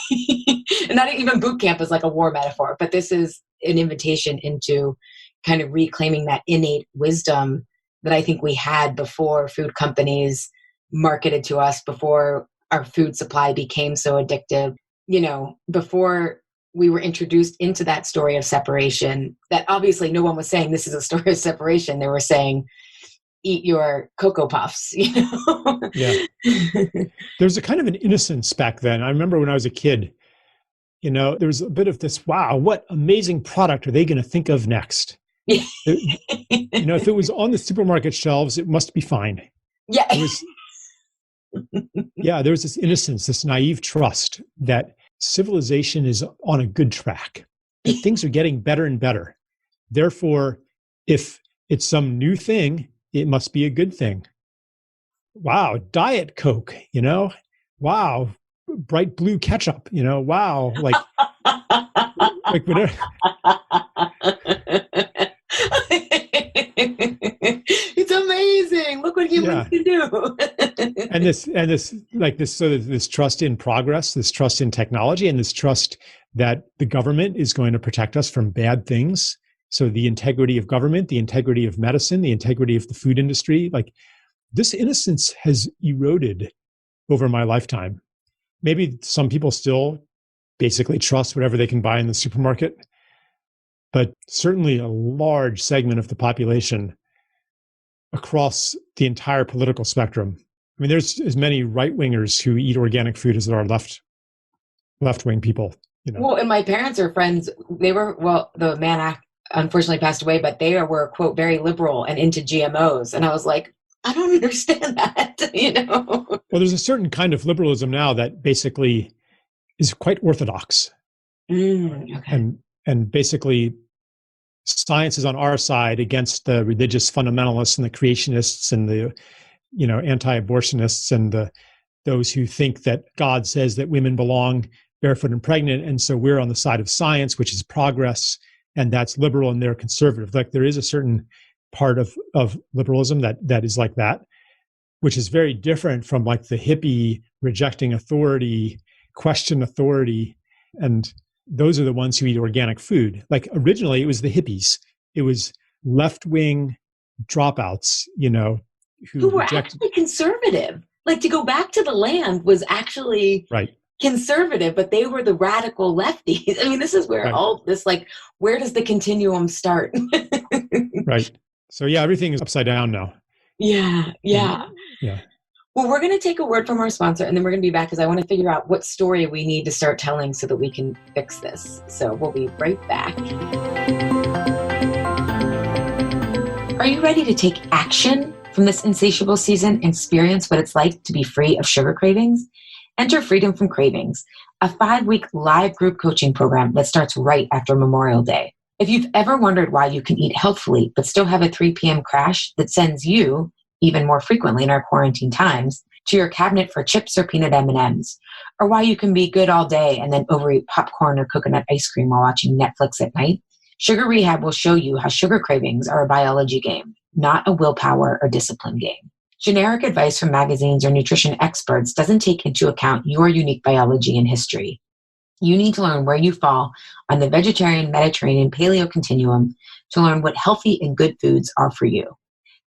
And not even boot camp is like a war metaphor, but this is an invitation into kind of reclaiming that innate wisdom that I think we had before food companies marketed to us, before our food supply became so addictive, before we were introduced into that story of separation, that obviously no one was saying this is a story of separation. They were saying, eat your Cocoa Puffs, Yeah. There's a kind of an innocence back then. I remember when I was a kid, there was a bit of this, wow, what amazing product are they going to think of next? If it was on the supermarket shelves, it must be fine. Yeah. There was this innocence, this naive trust that civilization is on a good track, that things are getting better and better. Therefore, if it's some new thing, it must be a good thing. Wow, Diet Coke, wow, bright blue ketchup, wow, like whatever. It's amazing. Look what humans can do. and this trust in progress, this trust in technology, and this trust that the government is going to protect us from bad things. So the integrity of government, the integrity of medicine, the integrity of the food industry, this innocence has eroded over my lifetime. Maybe some people still basically trust whatever they can buy in the supermarket, but certainly a large segment of the population across the entire political spectrum. I mean, there's as many right-wingers who eat organic food as there are left-wing people. Well, and my parents are friends. The man unfortunately passed away, but they were, quote, very liberal and into GMOs. And I was like, I don't understand that, Well, there's a certain kind of liberalism now that basically is quite orthodox. Okay. And basically science is on our side against the religious fundamentalists and the creationists and the, anti-abortionists and those who think that God says that women belong barefoot and pregnant. And so we're on the side of science, which is progress. and that's liberal and they're conservative. Like there is a certain part of liberalism that is like that, which is very different from like the hippie rejecting authority, question authority. And those are the ones who eat organic food. Like originally it was the hippies. It was left-wing dropouts, who were actually conservative. Like to go back to the land was actually right. Conservative, but they were the radical lefties. I mean, this is where right. all this, like, where does the continuum start? Right. So yeah, everything is upside down now. Yeah. Well, we're going to take a word from our sponsor, and then we're going to be back because I want to figure out what story we need to start telling so that we can fix this. So we'll be right back. Are you ready to take action from this insatiable season and experience what it's like to be free of sugar cravings? Enter Freedom from Cravings, a 5-week live group coaching program that starts right after Memorial Day. If you've ever wondered why you can eat healthfully but still have a 3 p.m. crash that sends you, even more frequently in our quarantine times, to your cabinet for chips or peanut M&Ms, or why you can be good all day and then overeat popcorn or coconut ice cream while watching Netflix at night, Sugar Rehab will show you how sugar cravings are a biology game, not a willpower or discipline game. Generic advice from magazines or nutrition experts doesn't take into account your unique biology and history. You need to learn where you fall on the vegetarian, Mediterranean, paleo continuum to learn what healthy and good foods are for you.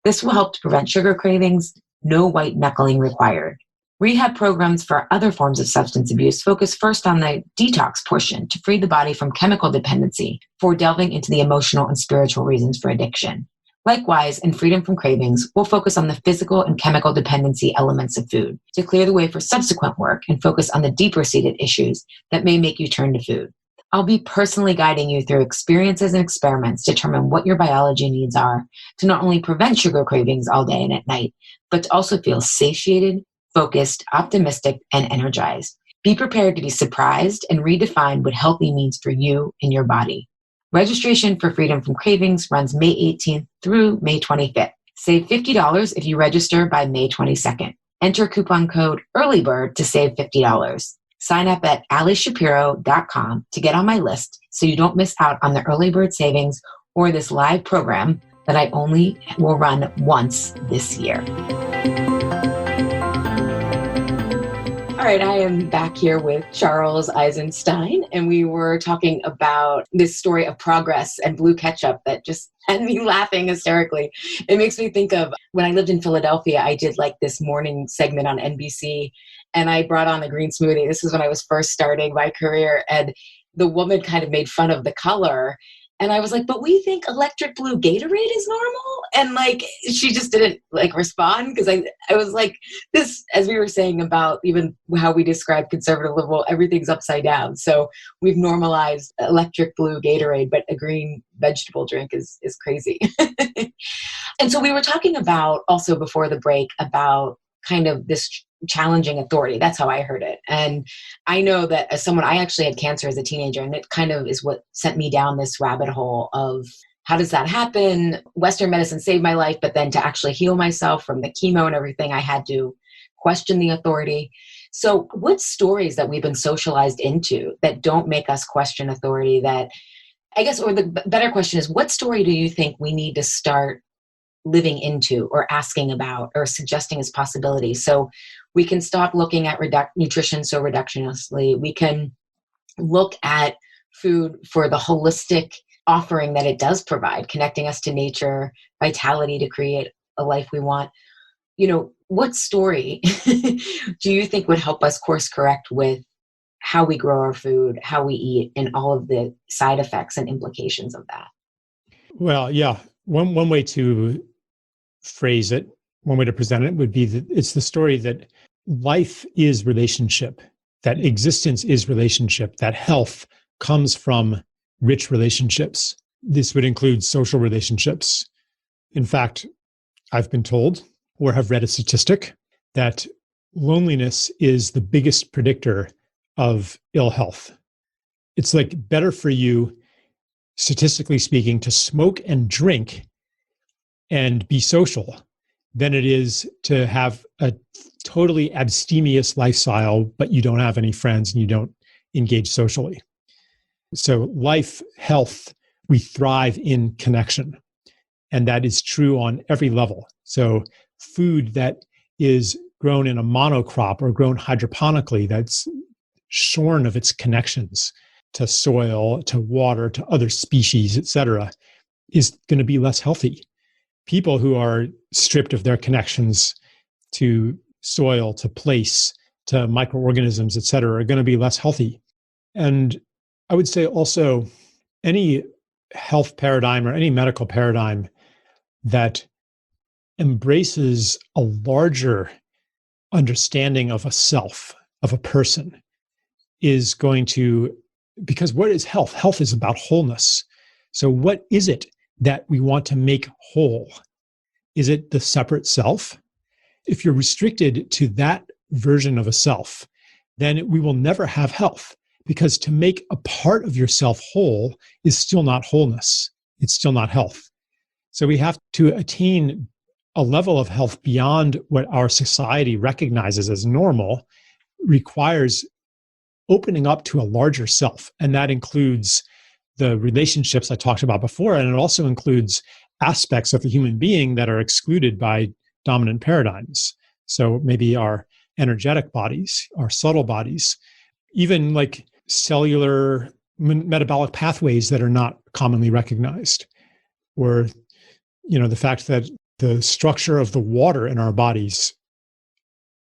This will help to prevent sugar cravings, no white knuckling required. Rehab programs for other forms of substance abuse focus first on the detox portion to free the body from chemical dependency before delving into the emotional and spiritual reasons for addiction. Likewise, in Freedom from Cravings, we'll focus on the physical and chemical dependency elements of food to clear the way for subsequent work and focus on the deeper-seated issues that may make you turn to food. I'll be personally guiding you through experiences and experiments to determine what your biology needs are to not only prevent sugar cravings all day and at night, but to also feel satiated, focused, optimistic, and energized. Be prepared to be surprised and redefine what healthy means for you and your body. Registration for Freedom from Cravings runs May 18th through May 25th. Save $50 if you register by May 22nd. Enter coupon code EARLYBIRD to save $50. Sign up at alishapiro.com to get on my list so you don't miss out on the early bird savings or this live program that I only will run once this year. All right, I am back here with Charles Eisenstein, and we were talking about this story of progress and blue ketchup that just had me laughing hysterically. It makes me think of when I lived in Philadelphia, I did like this morning segment on NBC, and I brought on the green smoothie. This is when I was first starting my career, and the woman kind of made fun of the color. And I was like, but we think electric blue Gatorade is normal? And like, she just didn't like respond because I was like, this, as we were saying about even how we describe conservative liberal, everything's upside down. So we've normalized electric blue Gatorade, but a green vegetable drink is crazy. And so we were talking about also before the break about kind of this challenging authority. That's how I heard it. And I know that as someone, I actually had cancer as a teenager, and it kind of is what sent me down this rabbit hole of how does that happen? Western medicine saved my life, but then to actually heal myself from the chemo and everything, I had to question the authority. So what stories that we've been socialized into that don't make us question authority that, I guess, or the better question is, what story do you think we need to start living into or asking about or suggesting as possibilities? So we can stop looking at nutrition so reductionistly. We can look at food for the holistic offering that it does provide, connecting us to nature, vitality to create a life we want. You know, what story do you think would help us course correct with how we grow our food, how we eat, and all of the side effects and implications of that? Well, yeah. One way to phrase it, one way to present it would be that it's the story that life is relationship, that existence is relationship, that health comes from rich relationships. This would include social relationships. In fact, I've been told or have read a statistic that loneliness is the biggest predictor of ill health. It's like better for you, statistically speaking, to smoke and drink and be social than it is to have a totally abstemious lifestyle, but you don't have any friends and you don't engage socially. So life, health, we thrive in connection. And that is true on every level. So food that is grown in a monocrop or grown hydroponically, that's shorn of its connections to soil, to water, to other species, et cetera, is going to be less healthy. People who are stripped of their connections to soil, to place, to microorganisms, et cetera, are going to be less healthy. And I would say also any health paradigm or any medical paradigm that embraces a larger understanding of a self, of a person, is going to, because what is health? Health is about wholeness. So what is it that we want to make whole? Is it the separate self? If you're restricted to that version of a self, then we will never have health, because to make a part of yourself whole is still not wholeness. It's still not health. So we have to attain a level of health beyond what our society recognizes as normal, requires opening up to a larger self. And that includes the relationships I talked about before, and it also includes aspects of the human being that are excluded by dominant paradigms. So maybe our energetic bodies, our subtle bodies, even like cellular metabolic pathways that are not commonly recognized, or the fact that the structure of the water in our bodies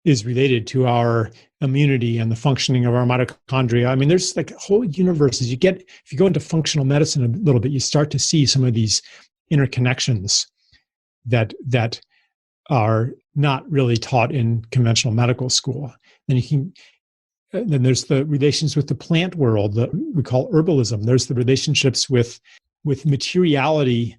is related to our immunity and the functioning of our mitochondria. I mean, there's like whole universes. If you go into functional medicine a little bit, you start to see some of these interconnections that are not really taught in conventional medical school. Then there's the relations with the plant world that we call herbalism. There's the relationships with materiality,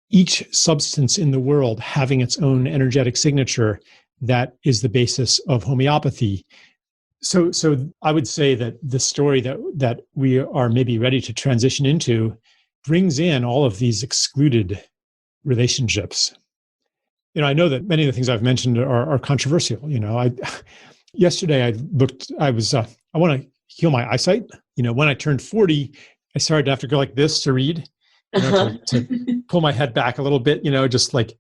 each substance in the world having its own energetic signature that is the basis of homeopathy. So I would say that the story that we are maybe ready to transition into brings in all of these excluded relationships. I know that many of the things I've mentioned are controversial. Yesterday I want to heal my eyesight. When I turned 40, I started to have to go like this to read, to pull my head back a little bit, just like,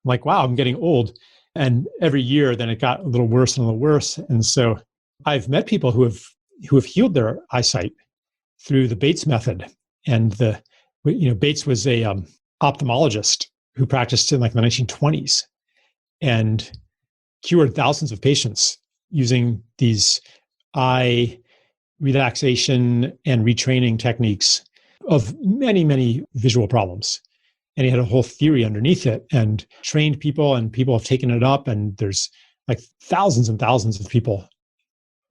wow, I'm getting old. And every year, then it got a little worse and a little worse. And so I've met people who have healed their eyesight through the Bates method. And Bates was a ophthalmologist who practiced in like the 1920s and cured thousands of patients using these eye relaxation and retraining techniques of many, many visual problems. And he had a whole theory underneath it and trained people, and people have taken it up. And there's like thousands and thousands of people,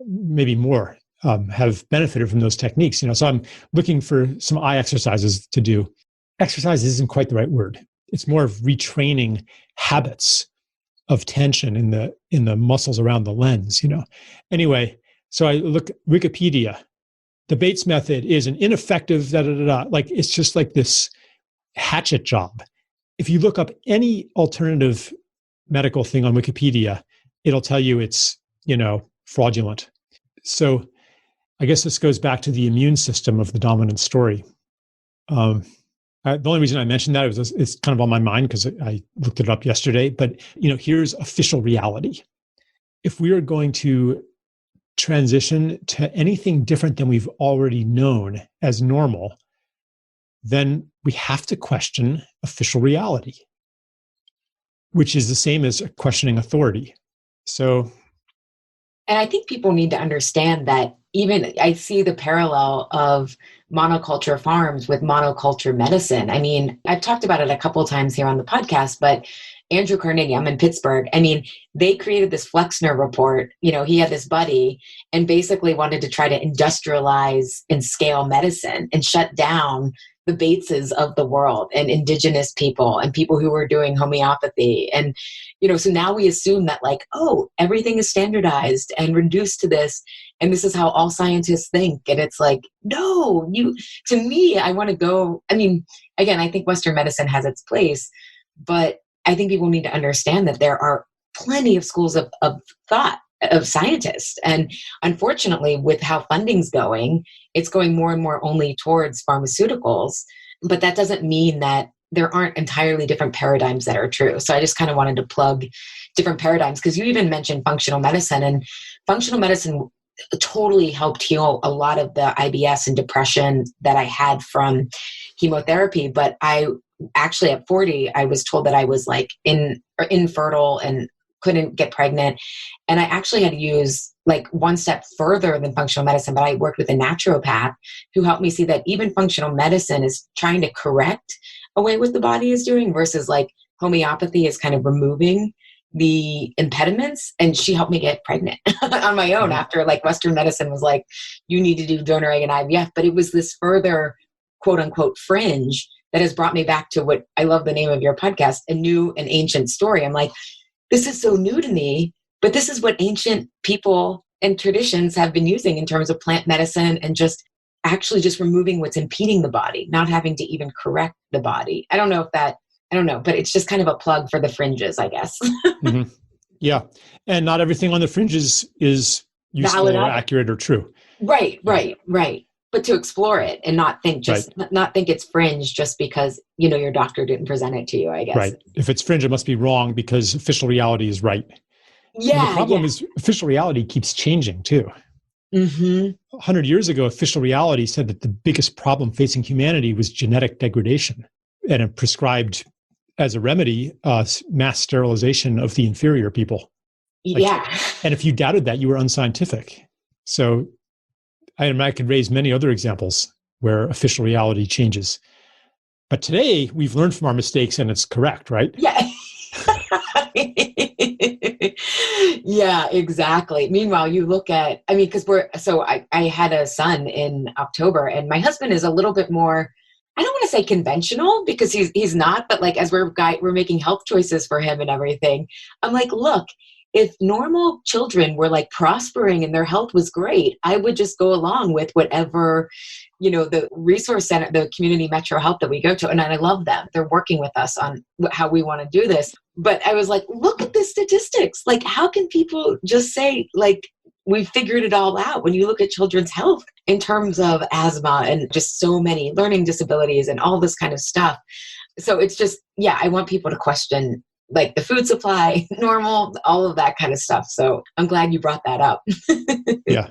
maybe more, have benefited from those techniques. So I'm looking for some eye exercises to do. Exercise isn't quite the right word. It's more of retraining habits of tension in the muscles around the lens. Anyway, so I look Wikipedia. The Bates method is an ineffective like it's just like this hatchet job. If you look up any alternative medical thing on Wikipedia, it'll tell you it's, fraudulent. So I guess this goes back to the immune system of the dominant story. The only reason I mentioned that is it's kind of on my mind because I looked it up yesterday, but here's official reality. If we are going to transition to anything different than we've already known as normal, then we have to question official reality, which is the same as questioning authority. So, and I think people need to understand that even I see the parallel of monoculture farms with monoculture medicine. I mean, I've talked about it a couple of times here on the podcast, but Andrew Carnegie, I'm in Pittsburgh. I mean, they created this Flexner report. He had this buddy and basically wanted to try to industrialize and scale medicine and shut down the Bateses of the world and indigenous people and people who were doing homeopathy. And, so now we assume that everything is standardized and reduced to this. And this is how all scientists think. And it's like, no, to me, I want to go. I mean, again, I think Western medicine has its place, but I think people need to understand that there are plenty of schools of thought of scientists. And unfortunately, with how funding's going, it's going more and more only towards pharmaceuticals. But that doesn't mean that there aren't entirely different paradigms that are true. So I just kind of wanted to plug different paradigms, because you even mentioned functional medicine, and functional medicine totally helped heal a lot of the IBS and depression that I had from chemotherapy. But I actually, at 40, I was told that I was like infertile and couldn't get pregnant. And I actually had to use like one step further than functional medicine, but I worked with a naturopath who helped me see that even functional medicine is trying to correct away what the body is doing, versus like homeopathy is kind of removing the impediments. And she helped me get pregnant on my own after like Western medicine was like, you need to do donor egg and IVF. But it was this further quote unquote fringe that has brought me back to what I love the name of your podcast, A New and Ancient Story. I'm like, this is so new to me, but this is what ancient people and traditions have been using in terms of plant medicine, and just actually just removing what's impeding the body, not having to even correct the body. I don't know, but it's just kind of a plug for the fringes, I guess. Mm-hmm. Yeah. And not everything on the fringes is useful or accurate or true. Right. But to explore it and not think it's fringe just because, your doctor didn't present it to you, I guess. Right. If it's fringe, it must be wrong because official reality is right. Yeah. And the problem is official reality keeps changing too. Mm-hmm. 100 years ago, official reality said that the biggest problem facing humanity was genetic degradation, and it prescribed as a remedy mass sterilization of the inferior people. And if you doubted that, you were unscientific. So I could raise many other examples where official reality changes. But today, we've learned from our mistakes and it's correct, right? Yeah. Yeah, exactly. Meanwhile, you look at, because I had a son in October, and my husband is a little bit more, I don't want to say conventional, because he's not, but like as we're making health choices for him and everything, I'm like, look, if normal children were like prospering and their health was great, I would just go along with whatever, the resource center, the community metro health that we go to. And I love them. They're working with us on how we want to do this. But I was like, look at the statistics. Like, how can people just say, like, we figured it all out when you look at children's health in terms of asthma and just so many learning disabilities and all this kind of stuff. So it's just, I want people to question like the food supply, normal, all of that kind of stuff. So I'm glad you brought that up. Yeah.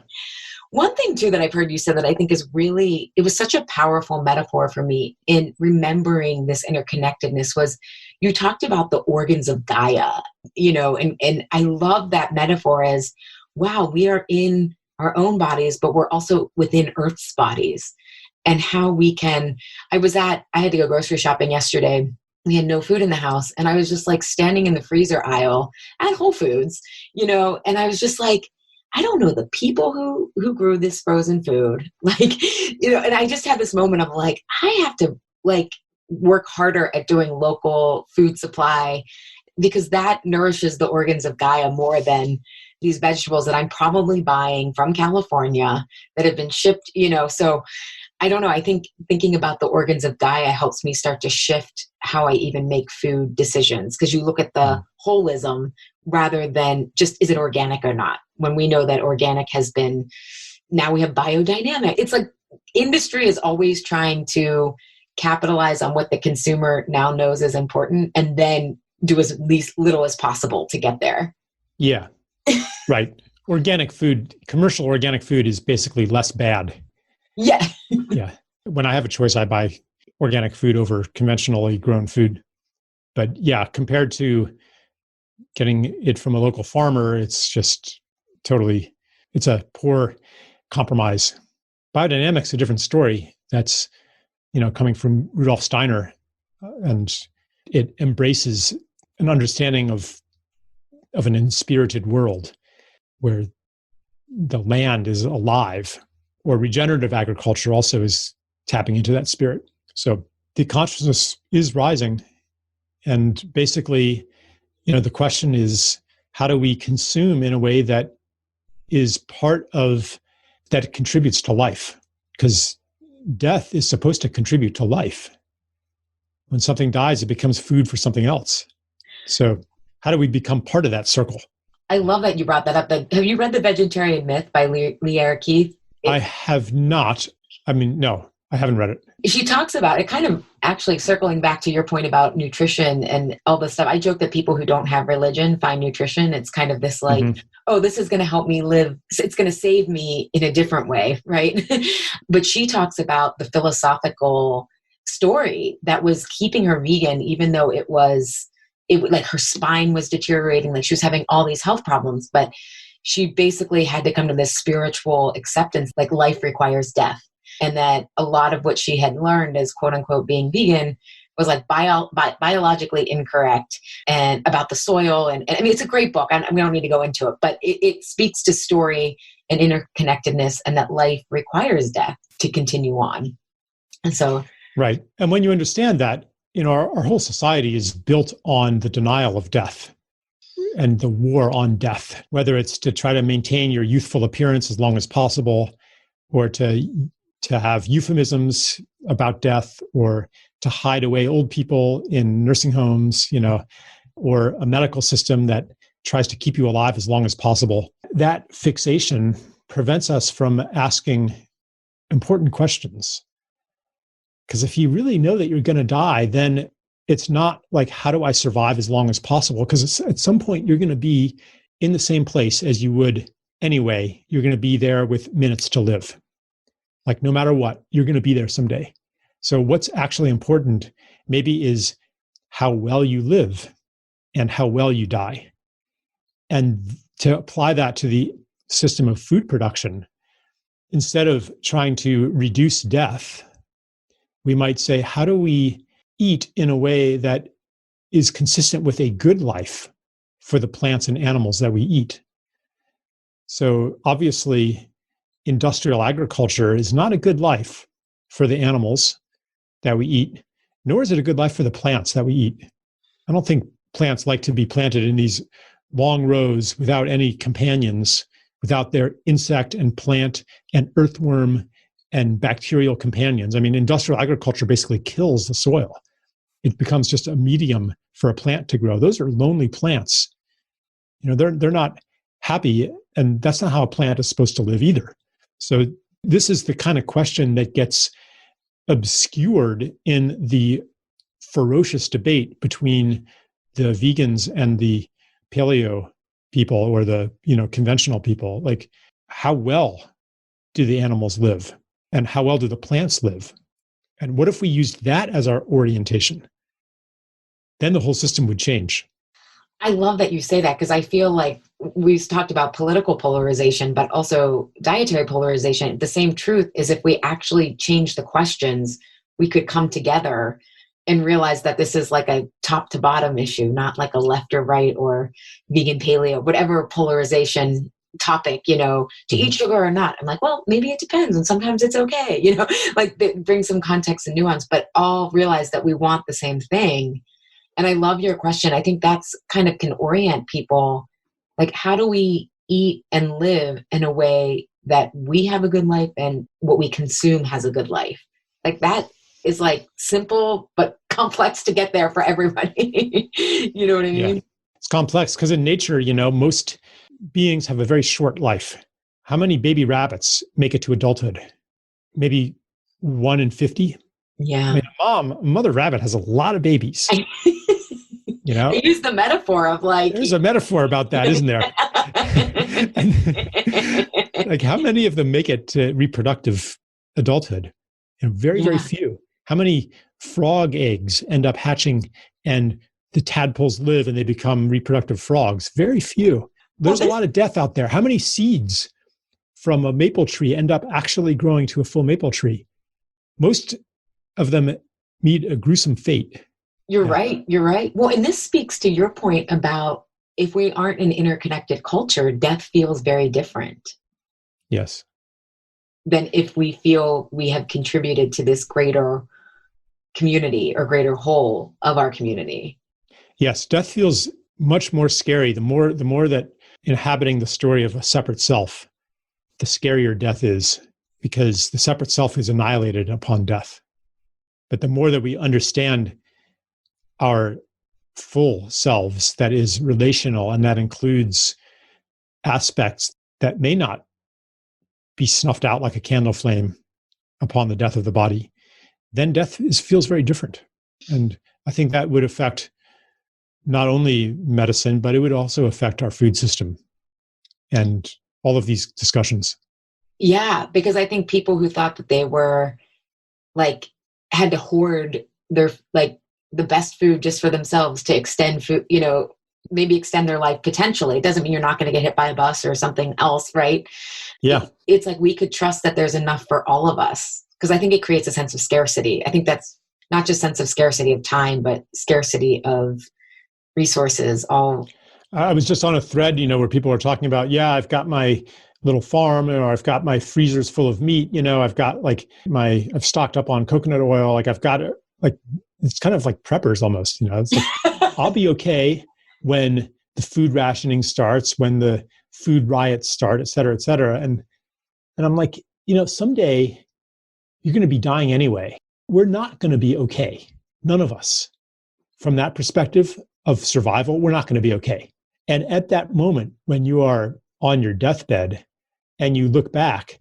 One thing too that I've heard you say that I think is really, it was such a powerful metaphor for me in remembering this interconnectedness, was you talked about the organs of Gaia, and I love that metaphor as, wow, we are in our own bodies, but we're also within Earth's bodies, and how we can, I had to go grocery shopping yesterday. We had no food in the house. And I was just like standing in the freezer aisle at Whole Foods, and I was just like, I don't know the people who grew this frozen food. Like, and I just had this moment of like, I have to like work harder at doing local food supply, because that nourishes the organs of Gaia more than these vegetables that I'm probably buying from California that have been shipped, so I don't know. I think thinking about the organs of Gaia helps me start to shift how I even make food decisions, because you look at the holism rather than just, is it organic or not? When we know that organic has been, now we have biodynamic. It's like industry is always trying to capitalize on what the consumer now knows is important, and then do as least little as possible to get there. Yeah, right. Organic food, commercial organic food is basically less bad. Yeah. Yeah. When I have a choice, I buy organic food over conventionally grown food. But yeah, compared to getting it from a local farmer, it's just it's a poor compromise. Biodynamic's a different story. That's, coming from Rudolf Steiner, and it embraces an understanding of an inspirited world where the land is alive. Or regenerative agriculture also is tapping into that spirit. So the consciousness is rising. And basically, the question is, how do we consume in a way that is that contributes to life? Because death is supposed to contribute to life. When something dies, it becomes food for something else. So how do we become part of that circle? I love that you brought that up. Have you read The Vegetarian Myth by Lee Keith? I have not. No, I haven't read it. She talks about it, kind of actually circling back to your point about nutrition and all this stuff. I joke that people who don't have religion find nutrition. It's kind of this like, oh, this is going to help me live. It's going to save me in a different way, right? But she talks about the philosophical story that was keeping her vegan, even though it like her spine was deteriorating, like she was having all these health problems, but she basically had to come to this spiritual acceptance, like life requires death. And that a lot of what she had learned as quote unquote being vegan was like biologically incorrect and about the soil. And I mean, it's a great book. We don't need to go into it, but it speaks to story and interconnectedness and that life requires death to continue on. And so. Right. And when you understand that, our whole society is built on the denial of death and the war on death, whether it's to try to maintain your youthful appearance as long as possible, or to have euphemisms about death, or to hide away old people in nursing homes, or a medical system that tries to keep you alive as long as possible. That fixation prevents us from asking important questions. Because if you really know that you're going to die, then it's not like, how do I survive as long as possible? Because at some point, you're going to be in the same place as you would anyway. You're going to be there with minutes to live. Like no matter what, you're going to be there someday. So what's actually important maybe is how well you live and how well you die. And to apply that to the system of food production, instead of trying to reduce death, we might say, how do we eat in a way that is consistent with a good life for the plants and animals that we eat? So obviously, industrial agriculture is not a good life for the animals that we eat, nor is it a good life for the plants that we eat. I don't think plants like to be planted in these long rows without any companions, without their insect and plant and earthworm and bacterial companions. I mean, industrial agriculture basically kills the soil. It becomes just a medium for a plant to grow. Those are lonely plants. They're not happy, and that's not how a plant is supposed to live either. So this is the kind of question that gets obscured in the ferocious debate between the vegans and the paleo people, or the conventional people. Like, how well do the animals live? And how well do the plants live? And what if we used that as our orientation? Then the whole system would change. I love that you say that, because I feel like we've talked about political polarization, but also dietary polarization. The same truth is, if we actually change the questions, we could come together and realize that this is like a top to bottom issue, not like a left or right or vegan, paleo, whatever polarization topic, to eat sugar or not. I'm like, well, maybe it depends. And sometimes it's okay, like bring some context and nuance, but all realize that we want the same thing. And I love your question. I think that's kind of can orient people. Like, how do we eat and live in a way that we have a good life and what we consume has a good life? Like, that is like simple, but complex to get there for everybody. You know what I mean? Yeah. It's complex because in nature, most beings have a very short life. How many baby rabbits make it to adulthood? Maybe 1 in 50? Yeah. I mean, a mother rabbit has a lot of babies. I use the metaphor of like... There's a metaphor about that, isn't there? Like, how many of them make it to reproductive adulthood? Very, very few. How many frog eggs end up hatching and the tadpoles live and they become reproductive frogs? Very few. There's a lot of death out there. How many seeds from a maple tree end up actually growing to a full maple tree? Most of them meet a gruesome fate. You're right. Well, and this speaks to your point about, if we aren't an interconnected culture, death feels very different. Yes. Than if we feel we have contributed to this greater community or greater whole of our community. Yes, death feels much more scary. The more that inhabiting the story of a separate self, the scarier death is, because the separate self is annihilated upon death. But the more that we understand our full selves, that is relational, and that includes aspects that may not be snuffed out like a candle flame upon the death of the body, then feels very different. And I think that would affect not only medicine, but it would also affect our food system and all of these discussions. Yeah, because I think people who thought that they were like had to hoard their like the best food just for themselves to extend food, maybe extend their life potentially. It doesn't mean you're not going to get hit by a bus or something else, right? Yeah. It's like we could trust that there's enough for all of us, because I think it creates a sense of scarcity. I think that's not just sense of scarcity of time, but scarcity of resources. I was just on a thread, where people are talking about, I've got my little farm, or I've got my freezers full of meat, I've got I've stocked up on coconut oil. I've got it's kind of like preppers almost, it's like, I'll be okay when the food rationing starts, when the food riots start, et cetera, et cetera. And I'm like, someday you're going to be dying anyway. We're not going to be okay. None of us. From that perspective of survival, we're not going to be okay. And at that moment, when you are on your deathbed and you look back,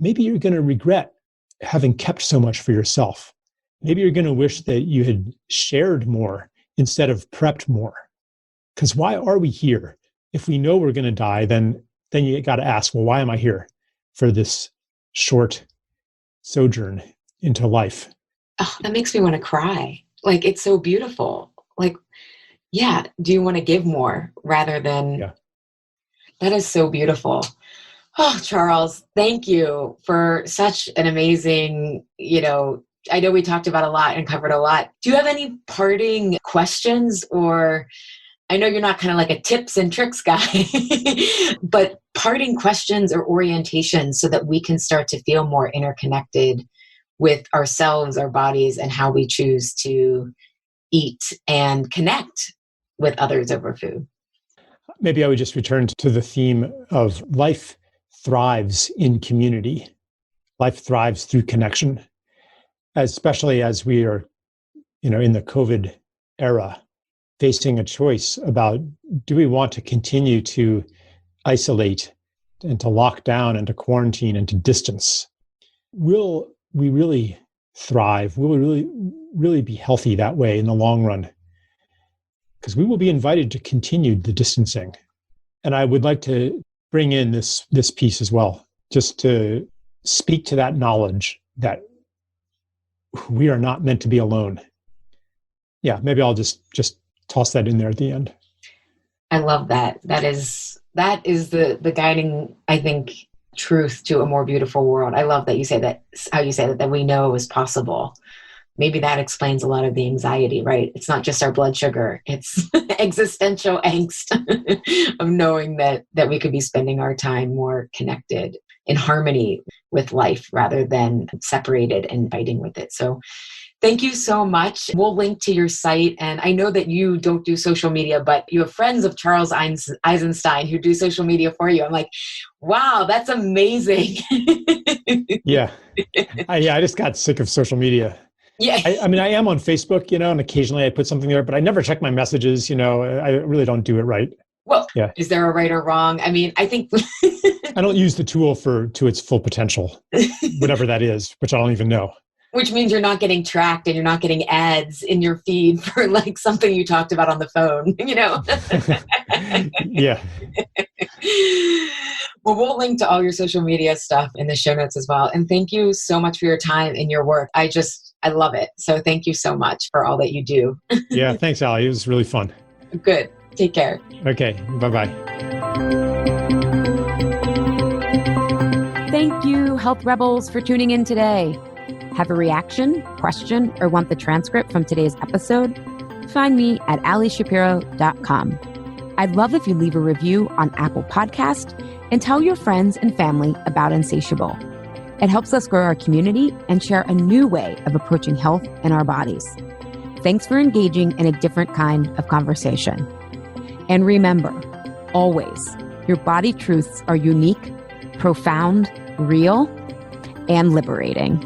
maybe you're going to regret having kept so much for yourself. Maybe you're going to wish that you had shared more instead of prepped more. Because why are we here? If we know we're going to die, then you got to ask, well, why am I here for this short sojourn into life? Oh, that makes me want to cry. Like, it's so beautiful. Like, do you want to give more rather than... That is so beautiful. Oh, Charles, thank you for such an amazing, I know we talked about a lot and covered a lot. Do you have any parting questions, or I know you're not kind of like a tips and tricks guy, but parting questions or orientations so that we can start to feel more interconnected with ourselves, our bodies, and how we choose to eat and connect with others over food? Maybe I would just return to the theme of life thrives in community. Life thrives through connection, especially as we are, in the COVID era, facing a choice about, do we want to continue to isolate and to lock down and to quarantine and to distance? Will we really thrive? Will we really be healthy that way in the long run? Because we will be invited to continue the distancing. And I would like to bring in this piece as well, just to speak to that knowledge that we are not meant to be alone. Yeah, maybe I'll just toss that in there at the end. I love that. That is the guiding, I think, truth to a more beautiful world. I love that you say that, how you say that we know is possible. Maybe that explains a lot of the anxiety, right? It's not just our blood sugar. It's existential angst of knowing that we could be spending our time more connected in harmony with life rather than separated and fighting with it. So thank you so much. We'll link to your site. And I know that you don't do social media, but you have friends of Charles Eisenstein who do social media for you. I'm like, wow, that's amazing. Yeah. I just got sick of social media. Yeah. I mean, I am on Facebook, and occasionally I put something there, but I never check my messages. I really don't do it right. Well, Is there a right or wrong? I mean, I think I don't use the tool to its full potential, whatever that is, which I don't even know. Which means you're not getting tracked and you're not getting ads in your feed for like something you talked about on the phone, Yeah. Well, we'll link to all your social media stuff in the show notes as well. And thank you so much for your time and your work. I love it. So thank you so much for all that you do. Yeah. Thanks, Allie. It was really fun. Good. Take care. Okay. Bye-bye. Thank you, Health Rebels, for tuning in today. Have a reaction, question, or want the transcript from today's episode? Find me at allieshapiro.com. I'd love if you leave a review on Apple Podcast and tell your friends and family about Insatiable. It helps us grow our community and share a new way of approaching health in our bodies. Thanks for engaging in a different kind of conversation. And remember, always, your body truths are unique, profound, real, and liberating.